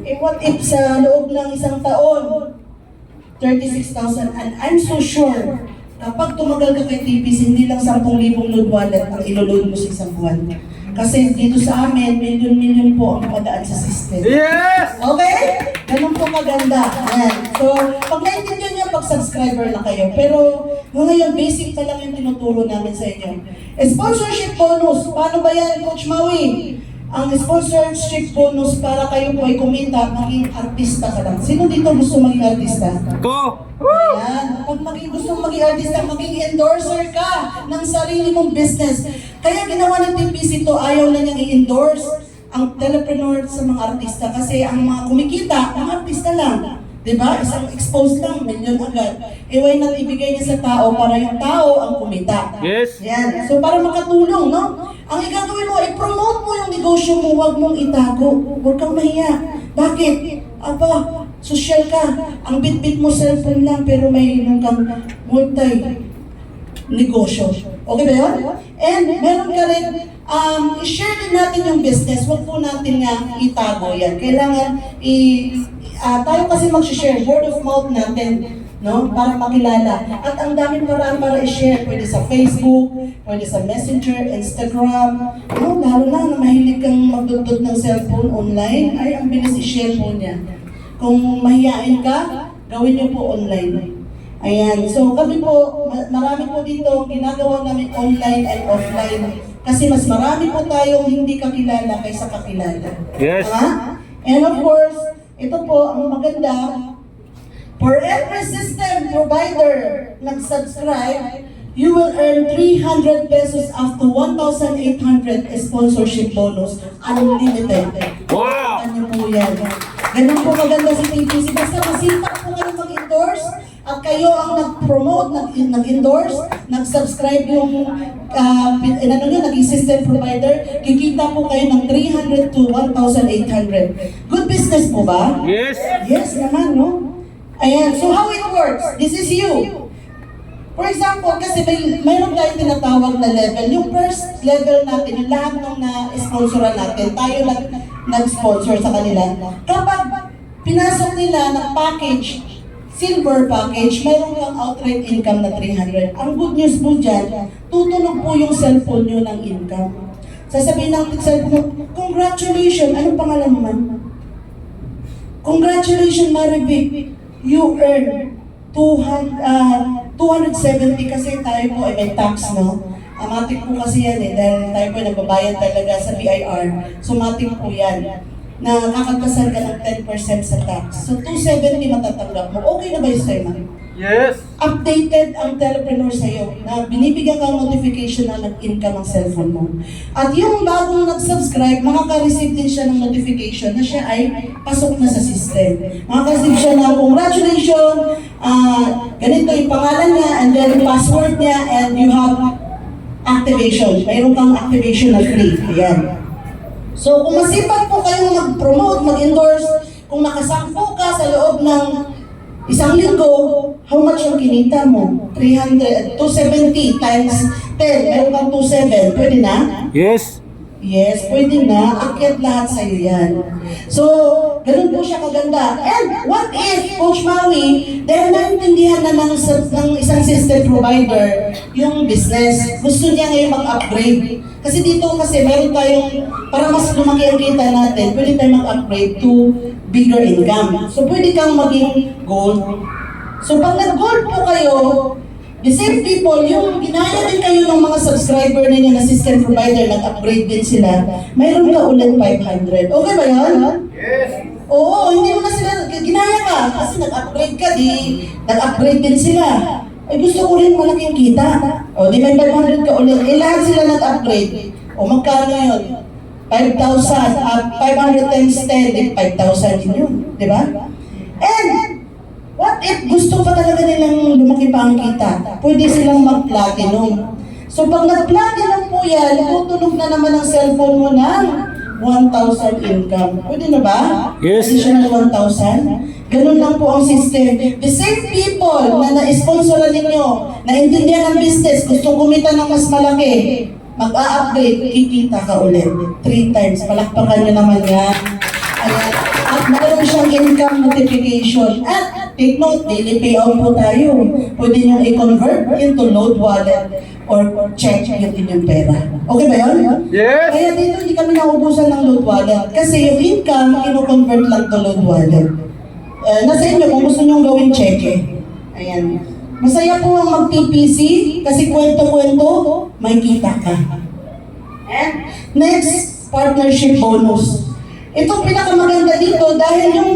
Eh what if sa loob ng isang taon, 36,000? And I'm so sure, kapag tumagal ka kay TPC, hindi lang 10,000 load wallet ang ilo-load mo sa isang buwan. Kasi dito sa amin, milyon-milyon po ang padaan sa system. Yes! Okay? Ganun po maganda. Ayan. So, pag naintindihan niyo, pag-subscriber na kayo. Pero, ngayon, basic pa lang yung tinuturo namin sa inyo. Sponsorship bonus. Paano ba yan, Coach Maui? Ang sponsorship bonus para kayo po ay kumita, maging artista ka lang. Sino dito gusto maging artista? Go! Ayan. Pag gusto maging artista, maging endorser ka ng sarili mong business. Kaya ginawa ng TPC to, ayaw na niyang i-endorse ang telepreneur sa mga artista kasi ang mga kumikita, ang artista lang. Diba? Isang expose lang, milyon agad. Eh, why not ibigay niya sa tao para yung tao ang kumita? Yes! Yan. So, para makatulong, no? Ang igagawin mo, i-promote mo yung negosyo mo, huwag mong itago. Huwag kang mahiya. Bakit? Aba, social ka. Ang bit-bit mo cellphone lang, pero may ilang kang multi-negosyo. Okay ba yun? And meron ka rin, i-share din natin yung business. Huwag po natin nga itago yan. Kailangan tayo kasi mag-share, word of mouth natin, no? Para makilala. At ang daming paraan para i-share. Pwede sa Facebook, pwede sa Messenger, Instagram. No? Lalo na mahilig kang magdudod ng cellphone online, ay ang bilis i-share po niya. Kung mahihain ka, gawin niyo po online. Ayan. So kami po, marami po dito ginagawa namin online and offline. Kasi mas marami po tayong hindi kakilala kaysa kakilala. Yes. And of course, ito po ang maganda, for every system provider nag-subscribe, you will earn 300 pesos up to 1,800 sponsorship bonus, unlimited. Wow! Ano po yan? Ganun po maganda si TPC. Basta masipag po kayo mag-endorse at kayo ang nag-promote, nag-endorse, nag-subscribe yung naging system provider, kikita po kayo ng 300 to 1,800. Good business po ba? Yes! Yes naman, no? Ayan, so how it works? This is you. For example, kasi mayroon tayong tinatawag na level. Yung first level natin, yung lahat ng na-sponsoran natin, tayo nag-sponsor sa kanila. Kapag pinasok nila ng package, silver package, mayroon kang outright income na 300. Ang good news po dyan, tutunog po yung cellphone nyo ng income. Sasabihin ng cellphone, congratulations, anong pangalan mo man? Congratulations, Marivic, you earn 270 kasi tayo po ay may tax, no? Matik po kasi yan eh, dahil tayo po ay nagbabayad talaga sa BIR. So matik po yan. Na kakagpasan ka ng 10% sa tax. So 270 matatanggap mo. Okay na ba yung sa'yo, ma'am? Yes! Updated ang telepreneur sa'yo na binibigyan ka ng notification na nag-income ang cellphone mo. At yung bagong nag-subscribe, makaka-receive din siya ng notification na siya ay pasok na sa system. Makaka-receive siya na congratulations, ganito yung pangalan niya, and then yung password niya, and you have activation. Mayroon kang activation na free. Ayan. So kung masipag po kayong mag-promote, mag-endorse, kung nakasampo ka sa loob ng isang linggo, how much yung kinita mo? 270 times 10, meron kang 27, pwede na? Yes. Yes, pwede na. Akyat lahat sa'yo yan. So, ganun po siya kaganda. And what if, Coach Maui, dahil naintindihan na ng isang system provider yung business, gusto niya ngayon mag-upgrade. Kasi dito kasi meron tayong, para mas lumaki ang kita natin, pwede tayong mag-upgrade to bigger income. So, pwede kang maging gold. So, pag nag-gold po kayo, the same people, yung ginaya din kayo ng mga subscriber ninyo na system provider, nag-upgrade din sila, mayroon ka ulit 500. Okay ba yan? Yes! Oo, hindi mo na sila, ginaya ka, kasi nag-upgrade ka, nag-upgrade din sila. Ay gusto ko rin malaking kita. O, di may 500 ka ulit. Eh, lahat sila nag-upgrade. O, magkano yun? 5,000, 500 times 10, di 5,000 din yun. Di ba? And, what if gusto pa talaga nilang lumaki pa ang kita? Pwede silang mag-platinum. So pag nag-platinum po yan, tutunog na naman ang cellphone mo ng 1,000 income. Pwede na ba? Yes. Additional 1,000? Ganun lang po ang system. The same people na na-sponsoran ninyo, naintindihan ng business, gustong kumita ng mas malaki, mag-a-upgrade, kikita ka ulit. 3 times. Palakpakan nyo naman yan. Ayan. At mayroon siyang income notification. At take note, daily payout po tayo. Pwede nyo i-convert into load wallet or check yung inyong pera. Okay ba yun? Yes! Kaya dito hindi kami naubusan ng load wallet. Kasi yung income, ino-convert lang to load wallet. Nasa inyo kung gusto nyo gawin check Ayan. Masaya po ang mag-PPC kasi kwento-kwento, may kita ka. And next, partnership bonus. Ito pinakamaganda dito dahil yung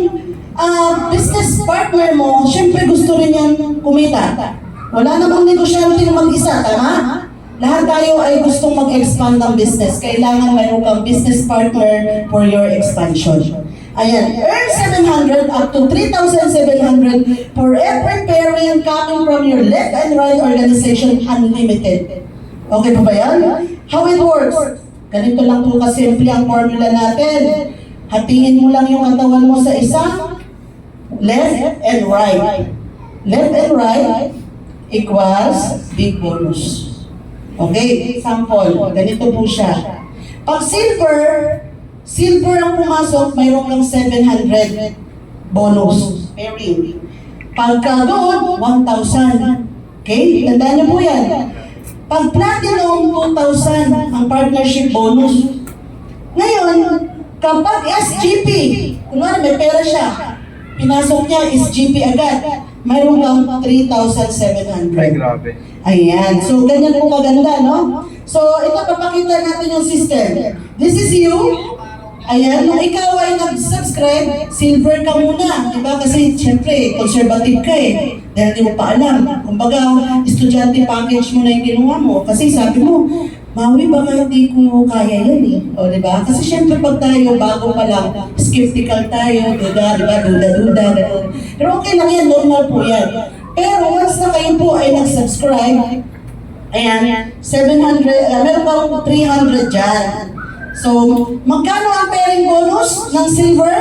business partner mo, syempre gusto rin yan kumita. Wala namang negosyante mag-isa, tama? Lahat tayo ay gustong mag-expand ng business. Kailangan mayroon kang business partner for your expansion. Ayan, earn 700 up to 3,700 for every pairing coming from your left and right organization, unlimited. Okay pa ba yan? How it works? Ganito lang po kasimple ang formula natin. Hatiin mo lang yung katawan mo sa isang left and right. Left and right equals big bonus. Okay, example, ganito po siya. Pag silver ang pumasok, mayroon kang 700 bonus pairing. Pagka gold, 1,000. Okay, tandaan niyo po yan. Pag platinum, 2,000 ang partnership bonus. Ngayon, kapag SGP, kunwari may pera siya, pinasok niya SGP agad, mayroon kang 3,700. Ay, grabe. Ayan. So, ganyan po kaganda, no? So, ito, papakita natin yung system. This is you. Ayan, nung ikaw ay nag-subscribe, silver ka muna. Diba? Kasi, syempre, conservative ka eh. Dahil di mo pa alam. Kumbaga, estudyante package mo na yung kinuha mo. Kasi sabi mo, Maui, baka hindi ko kaya yan eh. O, diba? Kasi syempre pag tayo, bago pa lang, skeptical tayo, duda, diba? Duda, gano'n. Pero okay lang yan, normal po yan. Pero once na kayo po ay nag-subscribe, ayan, 700, meron kang 300 dyan. So, magkano ang pairing bonus ng silver?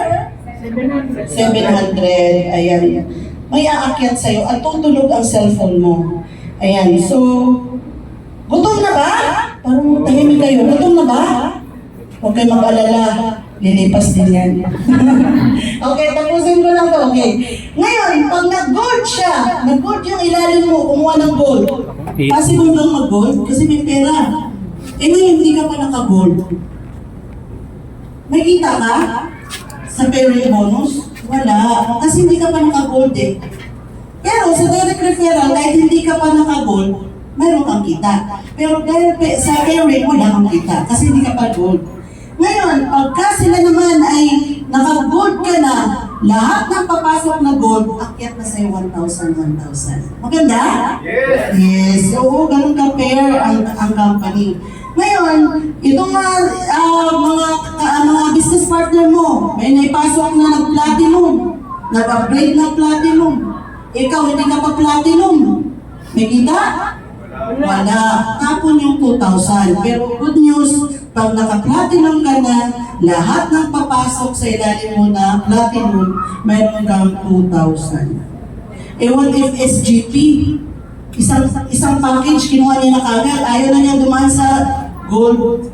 700. Ayan. May aakyat sa'yo at tutunog ang cellphone mo. Ayan. So, gutom na ba? Parang tahimik kayo. Gutom na ba? Huwag kayo mag-alala. Lilipas din yan. Okay, tapusin ko lang to. Okay. Ngayon, pag nag-gold siya, nag-gold yung ilalim mo, kumuha ng gold. Possible kang mag-gold kasi may pera. Eh ngayon, hindi ka pa naka-gold. May kita ka sa pairing bonus? Wala. Kasi hindi ka pa naka-gold eh. Pero sa direct referral, kahit hindi ka pa naka-gold, mayroon kang kita. Pero dahil sa pairing, wala kang kita. Kasi hindi ka pa gold. Ngayon, pagka sila naman ay naka-gold ka na, lahat ng papasok na gold, akyat na sa'yo 1,000, 1,000. Maganda? Yes! Yes. Oo, ganun ka-pair ang company. Ngayon, itong mga business partner mo, may naipasok na nag-platinum, nag-upgrade ng platinum. Ikaw, hindi ka pa platinum. May kita? Wala. Tapon yung 2,000. Pero good news, pag naka-platinum ka na, lahat ng papasok sa ilalim mo na platinum, mayroon kang 2,000. Eh what if SGP? Isang package, kinuha niya na kagad. Ayaw na niya dumaan sa gold,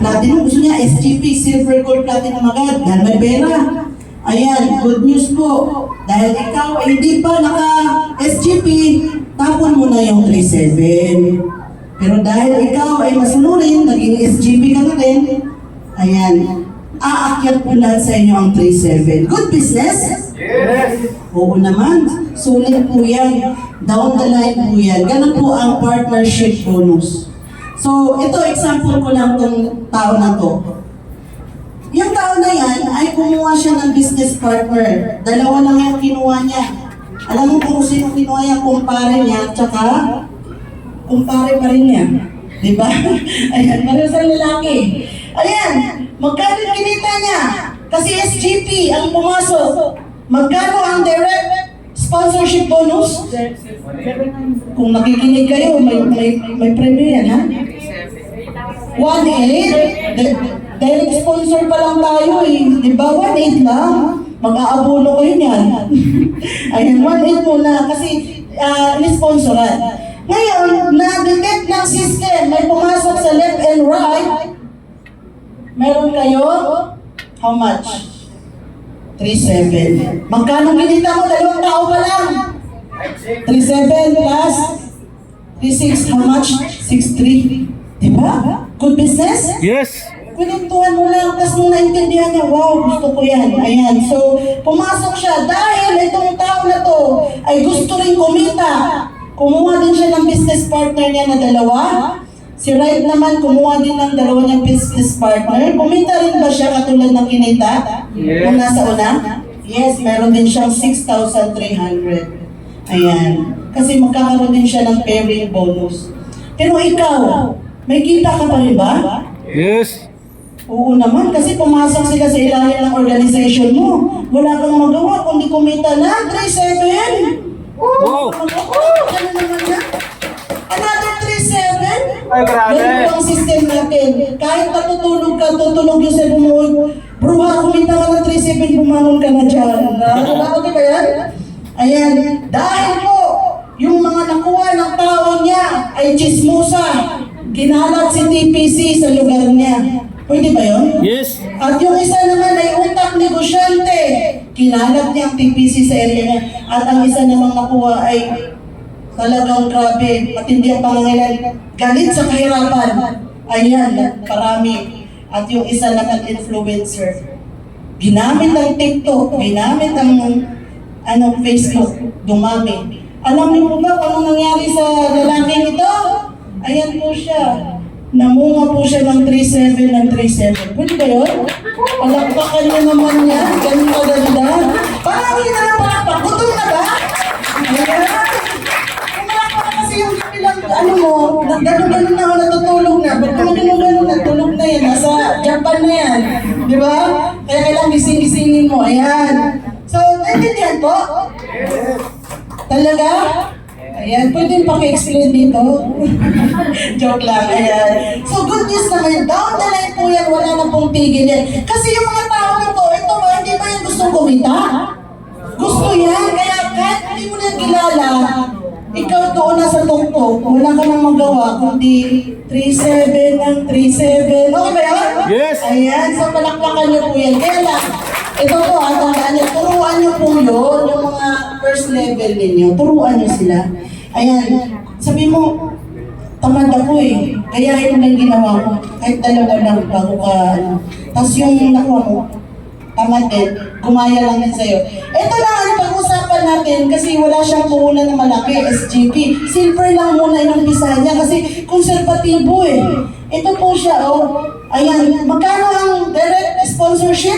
platinum. Gusto niya SGP, silver, gold, platinum agad. Dahil may pera. Ayan, good news po. Dahil ikaw ay hindi pa naka-SGP, tapon mo na yung 3,700. Pero dahil ikaw ay masunurin, naging SGP ka na rin, ayan, aakyat po lahat sa inyo ang 3,700. Good business? Yes! Oo naman. Sulit po yan. Down the line po yan. Ganun po ang partnership bonus. So, ito example ko lang itong tao na to. Yung tao na yan ay kumuha siya ng business partner. Dalawa lang yung kinuha niya. Alam mo kung sino kinuha niya, kumpare niya, tsaka kumpare pa rin niya. Diba? Ayan, pareho sa lalaki. Ayan, magkano yung kinita niya? Kasi SGP ang pumasok. Magkano ang direct sponsorship bonus? Kung nakikinig kayo, may premyo yan, ha? 1,800? Direct sponsor pa lang tayo eh. Di ba? 1,800 lang. Mag-aabono kayo niyan. Ayan, 1,800 muna kasi ni-sponsoran. Ngayon, na-detect ng system, may pumasok sa left and right. Meron kayo, how much? 3,700. Magkano kinita mo? Dalawang tao pa lang. 3,700 plus 3,600. How much? 6,300. Diba? Good business? Yes! Pinuntuhan mo lang, tapos nung naintindihan niya, wow, gusto ko yan. Ayan, so pumasok siya dahil itong tao na to ay gusto rin kumita. Kumuha din siya ng business partner niya na dalawa. Si Wright naman, kumuha din ng dalawa niyang business partner. Kumita rin ba siya katulad ng kinita? Yes. Kung nasa una? Yes, meron din siyang 6,300. Ayan. Kasi magkakaroon din siya ng pairing bonus. Pero ikaw, may kita ka pa rin ba? Yes! Oo naman, kasi pumasok sila sa ilalim ng organization mo. Wala kang magawa kundi kumita na 3,700. Wow! Ano naman yan? Another 3,700? Ay, grabe. Ganun ang system natin. Kahit natutulog ka, tutulog yung sa bumuhod. Bruha, kumita ka ng 3,700, bumangon ka na dyan. Nakakot ba yan? Ayan, dahil po, yung mga nakuha ng tao niya ay chismosa. Kinalat si TPC sa lugar niya. Pwede ba yun? Yes! At yung isa naman ay utak negosyante. Kinalat niya ang TPC sa area niya. At ang isa namang nakuha ay talagang grabe, matindi ang pangangailan. Galit sa kahirapan. Ayan, parami. At yung isa naman influencer. Ginamit ang TikTok, ginamit ang Facebook, dumami. Alam niyo po ba kung anong nangyari sa lalaking ito? Ayan po siya. Namunga po siya ng 3,700 ng 3,700. Pwede ba yun? Palakpakan niyo naman yan. Ganun kaganda. Parang hindi na lang palakpak. Gutom na ba? Ayan. Kumalakpak kasi yung bilang, nagganong-ganon na ako natutulog na. Ba't kung ganun-ganon, natulog na yan. Nasa Japan na yan. Di ba? Kaya kailangan gising-gisingin mo. Ayan. So, naintindihan po? Talaga? Ayan, pwede paki-explain dito. Joke lang, ayan. So, good news naman, down the line po yan, wala na pong tigil yan. Kasi yung mga tao na to, ito ba, hindi ba yung gustong kumita? Gusto yan, kaya kahit hindi mo na kilala, ikaw doon na sa tuktok, wala ka nang magawa, kundi 3,700 ng 3,700. Okay ba yun? Yes! Ayan, so palakpakan niyo po yan. Kaya lang, ito po, tandaan niyo, turuan niyo po yun, yung mga first level ninyo, turuan niyo sila. Ayan, sabi mo, tamad ako eh, kaya yun lang ginawa ko, kahit dalawa lang bago ka, Tapos yung nakuha mo, tamad din, gumaya lang din sa'yo. Ito lang ang pag-usapan natin, kasi wala siyang puhunan na malaki, SGP. Silver lang muna yung umpisa niya, kasi konserbatibo eh. Ito po siya, oh. Ayan, magkano ang direct sponsorship?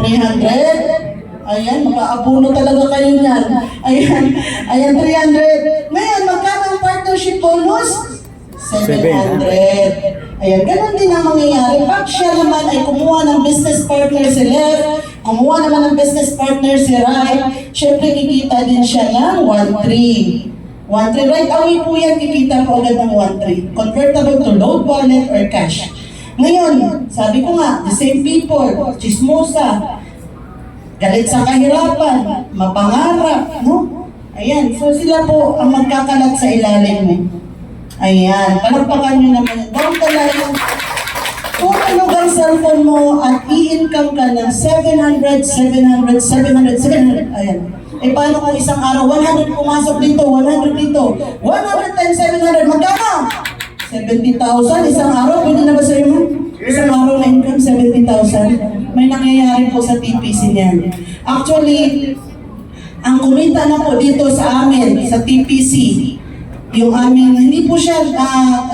300. Ayan, mag-aabuno talaga kayo niyan. Ayan, 300. Ngayon, magkano ang partnership bonus? 700. Ayan, ganun din ang mangyayari. Pag siya naman ay kumuha ng business partner si Left, kumuha naman ng business partner si Right, syempre kikita din siya ng 1,300. 1-3. Right away po yan, kikita po agad ng 1-3. Convertible to load wallet or cash. Ngayon, sabi ko nga, the same people, chismosa, galit sa kahirapan, mapangarap, no? Ayan, so sila po ang magkakalat sa ilalim mo. Ayan, palagpakan nyo naman yun. Doon talaga, kung ano ang cellphone mo at i-income ka ng 700, ayan. Eh paano kung isang araw, 100 pumasok dito, 100 dito, 100 times 700, magkano? 70,000 isang araw, pwede na ba sa'yo mo? Isang araw na income, 70,000. May nangyayari po sa TPC niyan. Actually, ang kumita na po dito sa amin, sa TPC, yung amin, hindi po siya,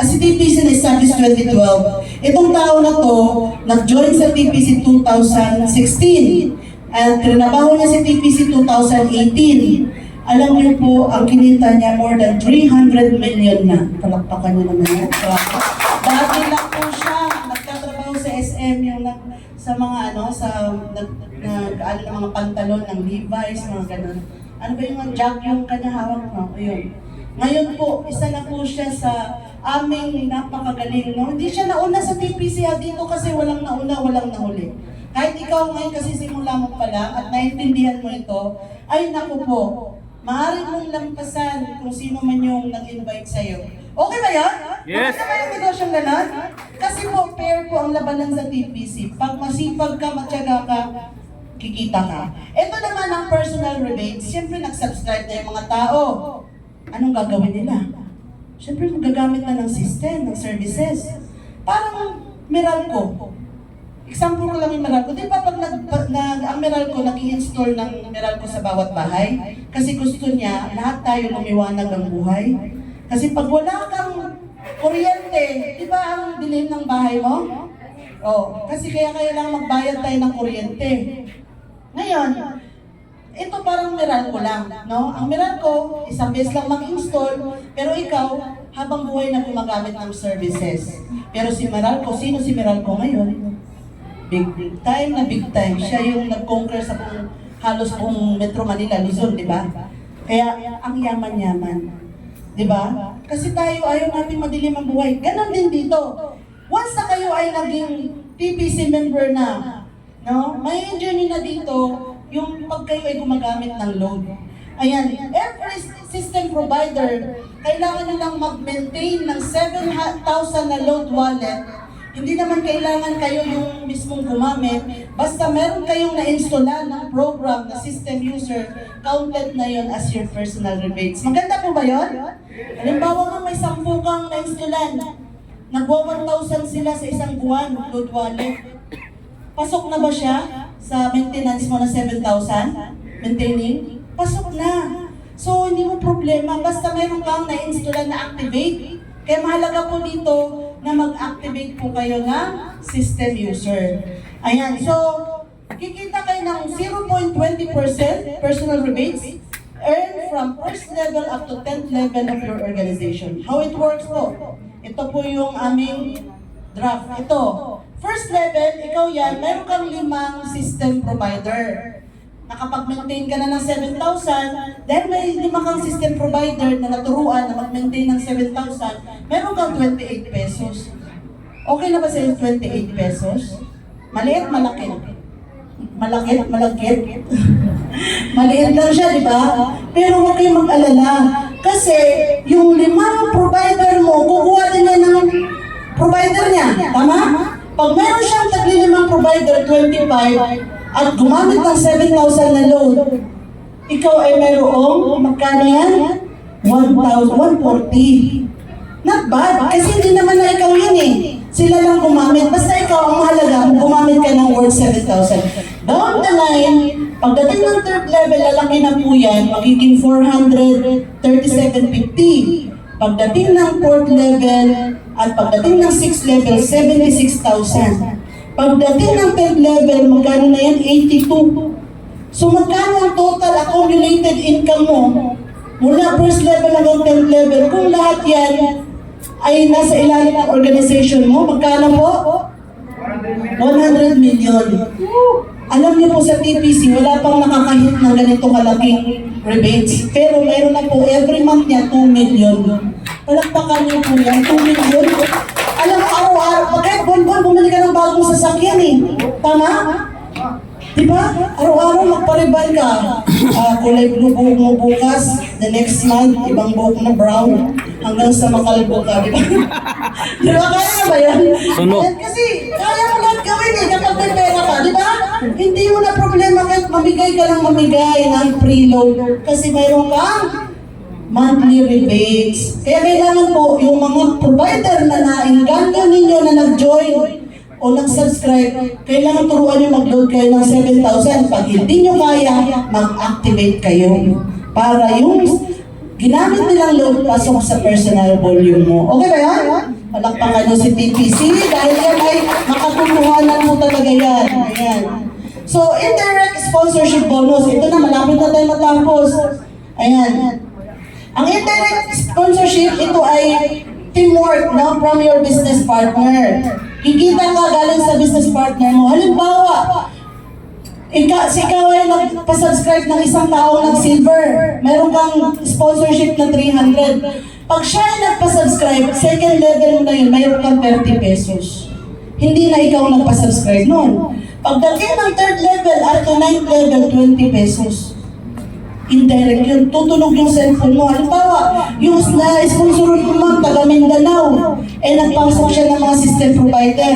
si TPC na-establish 2012. Itong tao na to, nag-join sa TPC 2016. At trinabaho niya si TPC 2018. Alam niyo po, ang kinita niya more than 300 million na. Palakpakan niyo naman yan. Dati lang po siya, nagtatrabaho sa SM, yung sa mga ng mga pantalon ng Levi's, mga ganun. Ano ba yung job yung kanya hawak mo? Ayun. Ngayon po, isa na po siya sa aming napakagaling. No? Hindi siya nauna sa TPC dito kasi walang nauna, walang nahuli. Kahit ikaw ngayon kasi simula mo pa lang at naintindihan mo ito, ay naku po, maaari mong lampasan kung sino man yung nag-invite sa'yo. Okay ba yan? Yes. Okay ba yung negosyong ganon? Kasi po, fair po ang labanan sa TPC. Pag masipag ka, matyaga ka, kikita ka. Ito naman ang personal rebates. Siyempre, nag-subscribe na yung mga tao. Anong gagawin nila? Siyempre, magagamit na ng system, ng services. Parang Meralco. Example ko lang yung Meralco. Di ba pag ang Meralco, nag-i-install ng Meralco sa bawat bahay? Kasi gusto niya, lahat tayo lumiwanag ng buhay. Kasi pag wala kang kuryente, di ba ang dilim ng bahay mo? Oh, kasi kaya lang magbayad tayo ng kuryente. Ngayon, ito parang Meralco lang, no? Ang Meralco, isang beses lang mag-install, pero ikaw, habang buhay na gumagamit ng services. Pero si Meralco, sino si Meralco ngayon? Big time na big time. Siya yung nag-conquer sa halos buong Metro Manila, Luzon, di ba? Kaya ang yaman-yaman. Di ba? Kasi tayo ayaw natin madilim ang buhay. Ganon din dito. Once na kayo ay naging TPC member na, no? May enjoy nyo na dito yung pag kayo ay gumagamit ng load. Ayan, every system provider, kailangan nyo lang mag-maintain ng 7,000 na load wallet. Hindi naman kailangan kayo yung mismong gumamit. Basta meron kayong na-installan ng program na system user, counted na yon as your personal rebates. Maganda po ba yun? Halimbawa nga may 10 kang na-installan. Nagwa 1,000 sila sa isang buwan, load wallet. Pasok na ba siya sa maintenance mo na 7,000? Maintaining? Pasok na. So, hindi mo problema. Basta meron kang na-installan na activate. Kaya mahalaga po dito na mag-activate po kayo ng system user. Ayan, so kikita kayo ng 0.20% personal rebates earned from first level up to 10th level of your organization. How it works po? Ito po yung aming draft. Ito, first level, ikaw yan, meron kang 5 system provider. Nakapag-maintain ka na ng 7,000, dahil may 5 kang system provider na naturuan na mag-maintain ng 7,000, meron kang 28 pesos. Okay na ba sa'yo 28 pesos? Maliit, malaki. Malakit, malakit. Maliit lang siya, di ba? Pero huwag kayong mag-alala. Kasi yung 5 provider mo, kukuha din niya ng provider niya. Tama? Pag meron siyang tagli-5 provider, 25, at gumamit ng 7,000 na load, ikaw ay mayroong, magkano yan? 1,140. Not bad, kasi hindi naman na ikaw yun eh. Sila lang gumamit. Basta ikaw, ang mahalaga, gumamit ka ng worth 7,000. Down the line, pagdating ng 3rd level, lalaki na po yan, magiging 437.50. Pagdating ng 4th level, at pagdating ng 6th level, 76,000. Pagdating ng 10th level, magkano na yan? 82. So magkano ang total accumulated income mo mula first level hanggang 10th level? Kung lahat yan ay nasa ilalim ng organization mo, magkano po? 100 million. Alam niyo po sa TPC, wala pang nakakahit ng ganito kalaking rebates. Pero meron na po, every month niya, 2 million. Palakpakan niyo po yan, 2 million. Alam mo, araw-araw, kahit buwan-buwan, bumili ka ng bagong sasakyan eh. Tama? Diba? Araw-araw magparibal ka. Kulay blue buhok mo bukas, the next month, ibang buhok na brown, hanggang sa makalbo ka, diba? Diba? Kaya na ba yan? Sunog. Kasi kaya mo lahat gawin eh kapag may pera ka, diba? Hindi mo na problema kahit mamigay ka lang mamigay ng preload kasi mayroon kang monthly rebates. Kaya kailangan po yung mga provider na nainganyo ninyo na nag-join o nag-subscribe, kailangan turuan nyo mag-load kayo ng 7,000. Pag hindi nyo kaya, mag-activate kayo para yung ginamit nilang load pasok sa personal volume mo. Okay ba yan? Palakpakan nyo si TPC dahil yan ay makatutuhanan mo talaga yan. Ayan. So, indirect sponsorship bonus. Ito na, malapit na tayo matapos. Ayan. Ang indirect sponsorship, ito ay teamwork no, from your business partner. Kikita ka galing sa business partner mo. Halimbawa, ikaw ay nagpa-subscribe ng isang tao ng silver. Meron kang sponsorship na 300. Pag siya ay nagpa-subscribe, second level mo na yun, mayroon kang 30 pesos. Hindi na ikaw nagpa-subscribe noon. Pagdating ng third level at to ninth level, 20 pesos. Indirect yun. Tutunog yung cellphone mo. Halimbawa, yung na-sponsor mo ma'am, taga Mindanao, nagpasok siya ng mga system provider.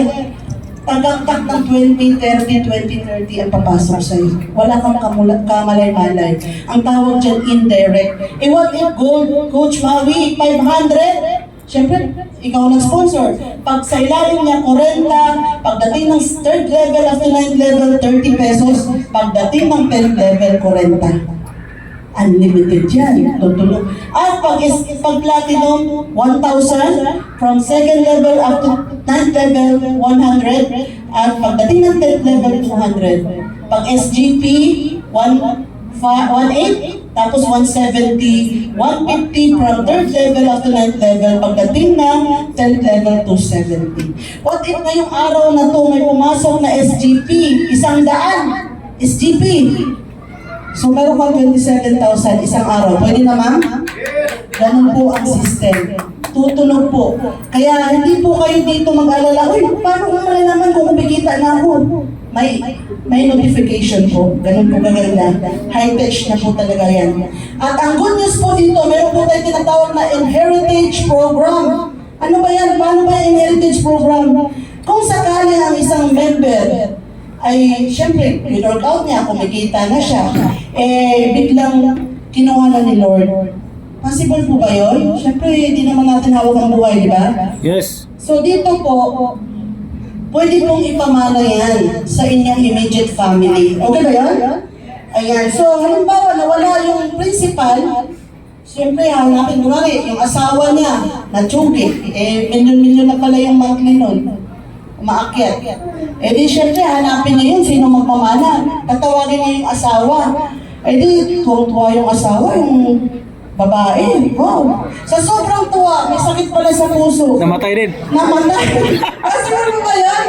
Tagaktak ng 20, 30, 20, 30 ang papasok sa'yo. Wala kang kamalay-malay. Ang tawag dyan, indirect. What if gold, Coach Maui, 500? Siyempre, ikaw nag-sponsor. Pag sa ilalim niya, 40. Pagdating ng third level, after 9th level, 30 pesos. Pagdating ng 10th level, 40. Unlimited yan. Tutulog. At pag platinum, 1,000. From second level up to 9th level, 100. At pagdating ng 10th level, 200. Pag SGP, 1,800. Tapos 170, 150 from 3rd level up to 9th level. Pagdating ng 10th level, 270. What if ngayong araw na to may pumasok na SGP, 100 SGP. So meron kang 27,000 isang araw. Pwede na ma'am? Ganun po ang system. Tutunog po. Kaya hindi po kayo dito mag-alala, uy, paano ko malalaman kung kumikita na ako? May notification po. Ganun po kaganda. High-tech na po talaga yan. At ang good news po dito, meron po tayo tinatawag na Inheritage Program. Ano ba yan? Paano ba yung Inheritage Program? Kung sakali ang isang member ay siyempre, workout niya, kumikita na siya, biglang kinuha na ni Lord. Possible po ba yun? Siyempre, hindi naman natin hawak ang buhay, di ba? Yes. So dito po, pwede pong ipamana yan sa inyong immediate family. Okay ba yan? Ayan. So, halimbawa, nawala yung principal, siyempre, hanapin mo na yung asawa niya, natsugi. Milyon-milyon na pala yung monthly nun. Umaakyat. Di syempre, hanapin niya yun, sino magpamana. Tatawagin niya yung asawa. Di, tuwang-tuwa yung asawa, yung babae. Wow. Sa sobrang tuwa, may sakit pala sa puso. Namatay din. Namatay. Kasi ano ba yan?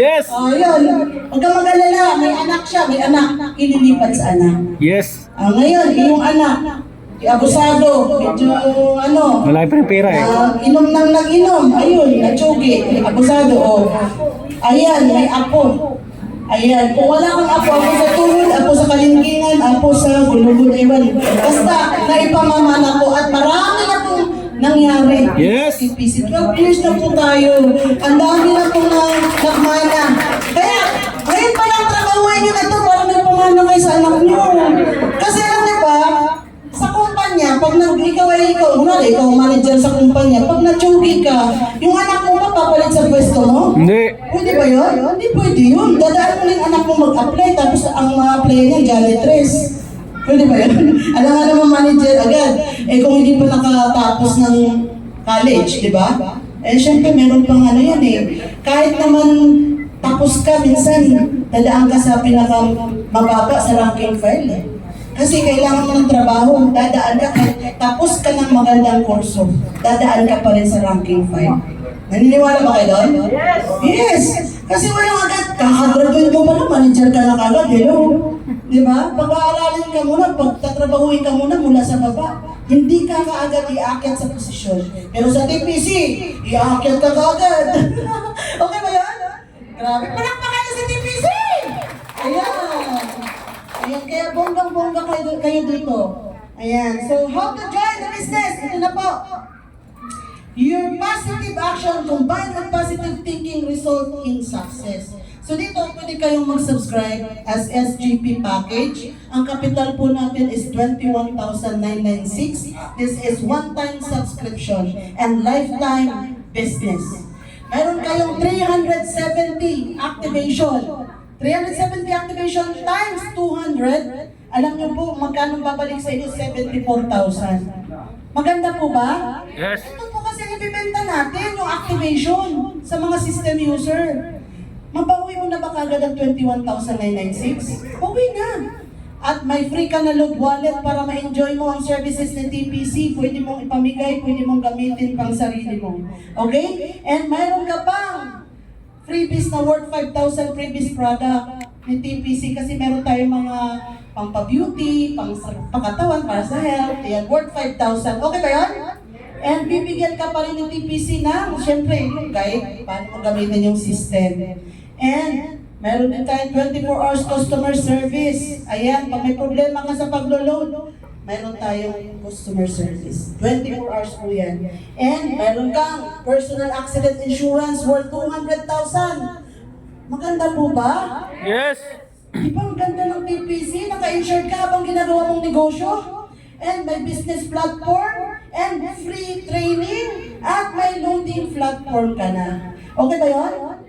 Yes. Yun. Huwag kang mag-alala, may anak siya, may anak. Ililipat sa anak. Yes. Ngayon, yung anak, abusado, medyo Wala pa yung pera eh. inom nang nag-inom, ayun, natsugi, abusado, ayan, may apo. Ayan, kung wala kang apo sa tuhod, apo sa kalingkingan, apo sa gulugod, ewan. Basta, naipamamana ko at marami na pong nangyari. Yes. CPC, 12 years na po tayo. Ang dami na pong nagmana. Kaya, ngayon pa lang trabahuin nyo na ito para may pamana kayo sa anak nyo. Kasi alam niyo ba, sa kumpanya, pag ikaw ang manager sa kumpanya, pag natsugi ka, yung anak mo ba papalit sa pwesto mo? Hindi. Pwede ba yun? Hindi pwede yun. Dadaan mo yung anak mo mag-apply, tapos ang ma-apply niya, janitress. Pwede ba yun? Alam nga naman manager agad. Kung hindi pa nakatapos ng college, di ba? Syempre meron pang yan Kahit naman tapos ka, minsan, dadaan ka sa pinakamababa sa ranking file Kasi kailangan mo ng trabaho, dadaan ka, tapos ka ng magandang kurso, dadaan ka pa rin sa ranking 5. Naniniwala ba kayo doon? Yes! Yes! Kasi walang agad, kakagraduate mo pa lang, manager ka na kagad, hello. Di ba? Pag-aaralin ka muna, pagtatrabahuin ka muna mula sa baba. Hindi ka kaagad iakyat sa posisyon. Pero sa TPC, iakyat ka kaagad. Okay ba yan? Grabe, palakpakan na sa TPC! Ayan. Ayan, kaya bonggang-bongga kayo dito. Ayan, so how to join the business? Ito na po. Your positive action combined with positive thinking result in success. So dito, pwede kayong mag-subscribe as SGP package. Ang capital po natin is 21,996. This is one-time subscription and lifetime business. Mayroon kayong 370 activation. 370 activation times 200. Alam niyo po, magkano babalik sa inyo? 74,000. Maganda po ba? Yes. Ito po kasi ibibenta natin yung activation sa mga system user. Mabawi mo na ba kagad ang 21,996? Bawi na. At may free ka na load wallet para ma-enjoy mo ang services ng TPC. Pwede mong ipamigay, pwede mong gamitin pang sarili mo. Okay? And mayroon ka pang freebies na worth 5,000 freebies product ni TPC kasi meron tayong mga pang-beauty, pang-katawan, para sa health. Ayan, worth 5,000. Okay ba yan? And bibigyan ka pa rin ng TPC ng, syempre, yung guide, paano mo gamitin yung system. And meron din tayong 24 hours customer service. Ayan, pag may problema ka sa paglo-load, meron tayong customer service. 24 hours po yan. And meron kang personal accident insurance worth 200,000. Maganda po ba? Yes. Di ba ang ganda ng TPC? Naka-insured ka habang ginagawa mong negosyo? And may business platform, and free training, at may loading platform ka na. Okay ba yun?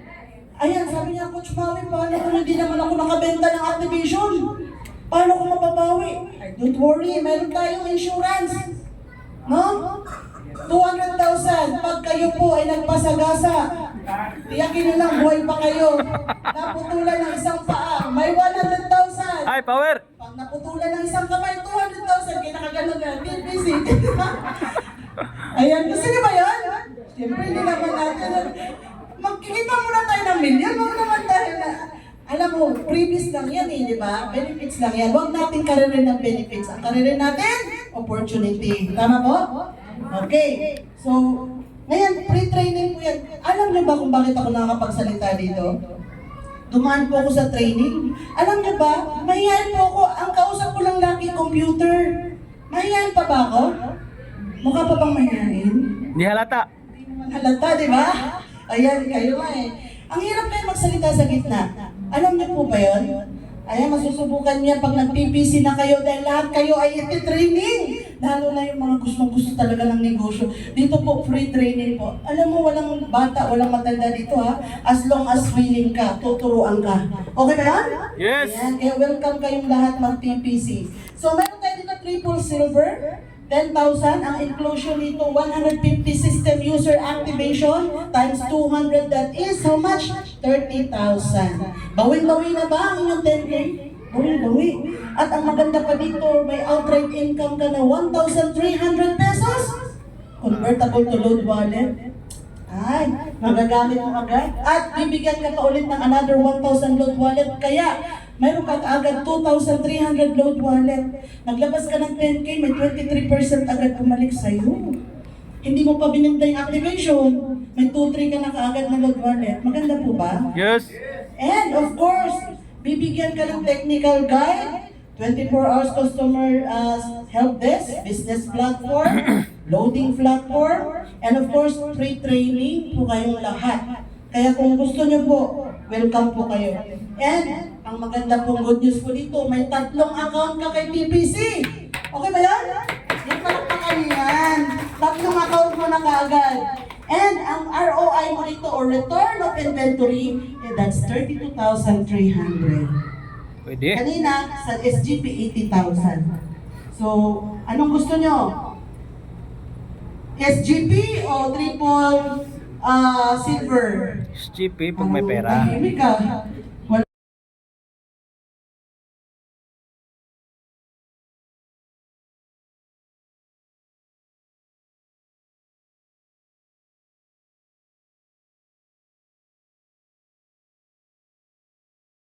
Ayan, sabi niya, Coach Maui, paano kung hindi naman ako nakabenta ng activation? Paano ko mapapawi? Ay, don't worry, meron tayong insurance. No? 200,000 pag kayo po ay nagpasagasa. Tiyakin nyo lang, buhay pa kayo. Naputulan ng isang paa, may 100,000. Hi, power. Pag naputulan ng isang kamay, 200,000. Kaya nakaganon na, TPC. Ayan, gusto niyo ba yan? Siyempre, hindi naman natin. Magkikita muna tayo ng milyon, wag naman tayo na. Alam mo, previous lang yan eh, di ba? Benefits lang yan. Huwag natin karirin ng benefits. Ang karirin natin, opportunity. Tama po? Okay. So, ngayon, pre-training po yan. Alam niyo ba kung bakit ako nakakapagsalita dito? Dumaan po ako sa training. Alam niyo ba, mahihayin po ako. Ang kausap ko lang lagi, computer. Mahihayin pa ba ako? Mukha pa bang mahihayin? Di halata. Hindi naman halata, di ba? Ayan, kayo nga eh. Ang hirap kayo magsalita sa gitna. Alam niyo po ba yun? Ayan, masusubukan niya pag nag-TPC na kayo dahil lahat kayo ay iti-training. Lalo na yung mga gustong-gusto talaga ng negosyo. Dito po, free training po. Alam mo, walang bata, walang matanda dito ha. As long as willing ka, tuturuan ka. Okay ba yan? Yes. Ayan, kaya welcome kayong lahat mag-TPC. So, meron tayo dito triple silver. 10,000, ang inclusion nito, 150 system user activation times 200, that is how much? 30,000. Bawin-bawi na ba ang inyong 10K? Bawi-bawi. At ang maganda pa dito, may outright income ka na 1,300 pesos. Convertible to load wallet. Ay, magagamit mo agad. At bibigyan ka pa ulit ng another 1,000 load wallet. Kaya, mayroon ka agad 2,300 load wallet. Naglabas ka ng 10K, may 23% agad bumalik sa'yo. Hindi mo pa binigay yung activation. May 2-3 ka na kaagad na load wallet. Maganda po ba? Yes. And of course, bibigyan ka ng technical guide, 24 hours customer help desk, business platform, loading platform, and of course, free training po kayong lahat. Kaya kung gusto nyo po, welcome po kayo. And ang maganda pong good news po dito, may 3 account ka kay TPC. Okay ba yan? Yung palakpakan yan. 3 account mo na kaagad. And ang ROI mo dito, or return of inventory, that's 32,300. Pwede. Kanina, sa SGP, 80,000. So, anong gusto nyo? SGP o triple silver? SGP pag may pera. Tahimik ka.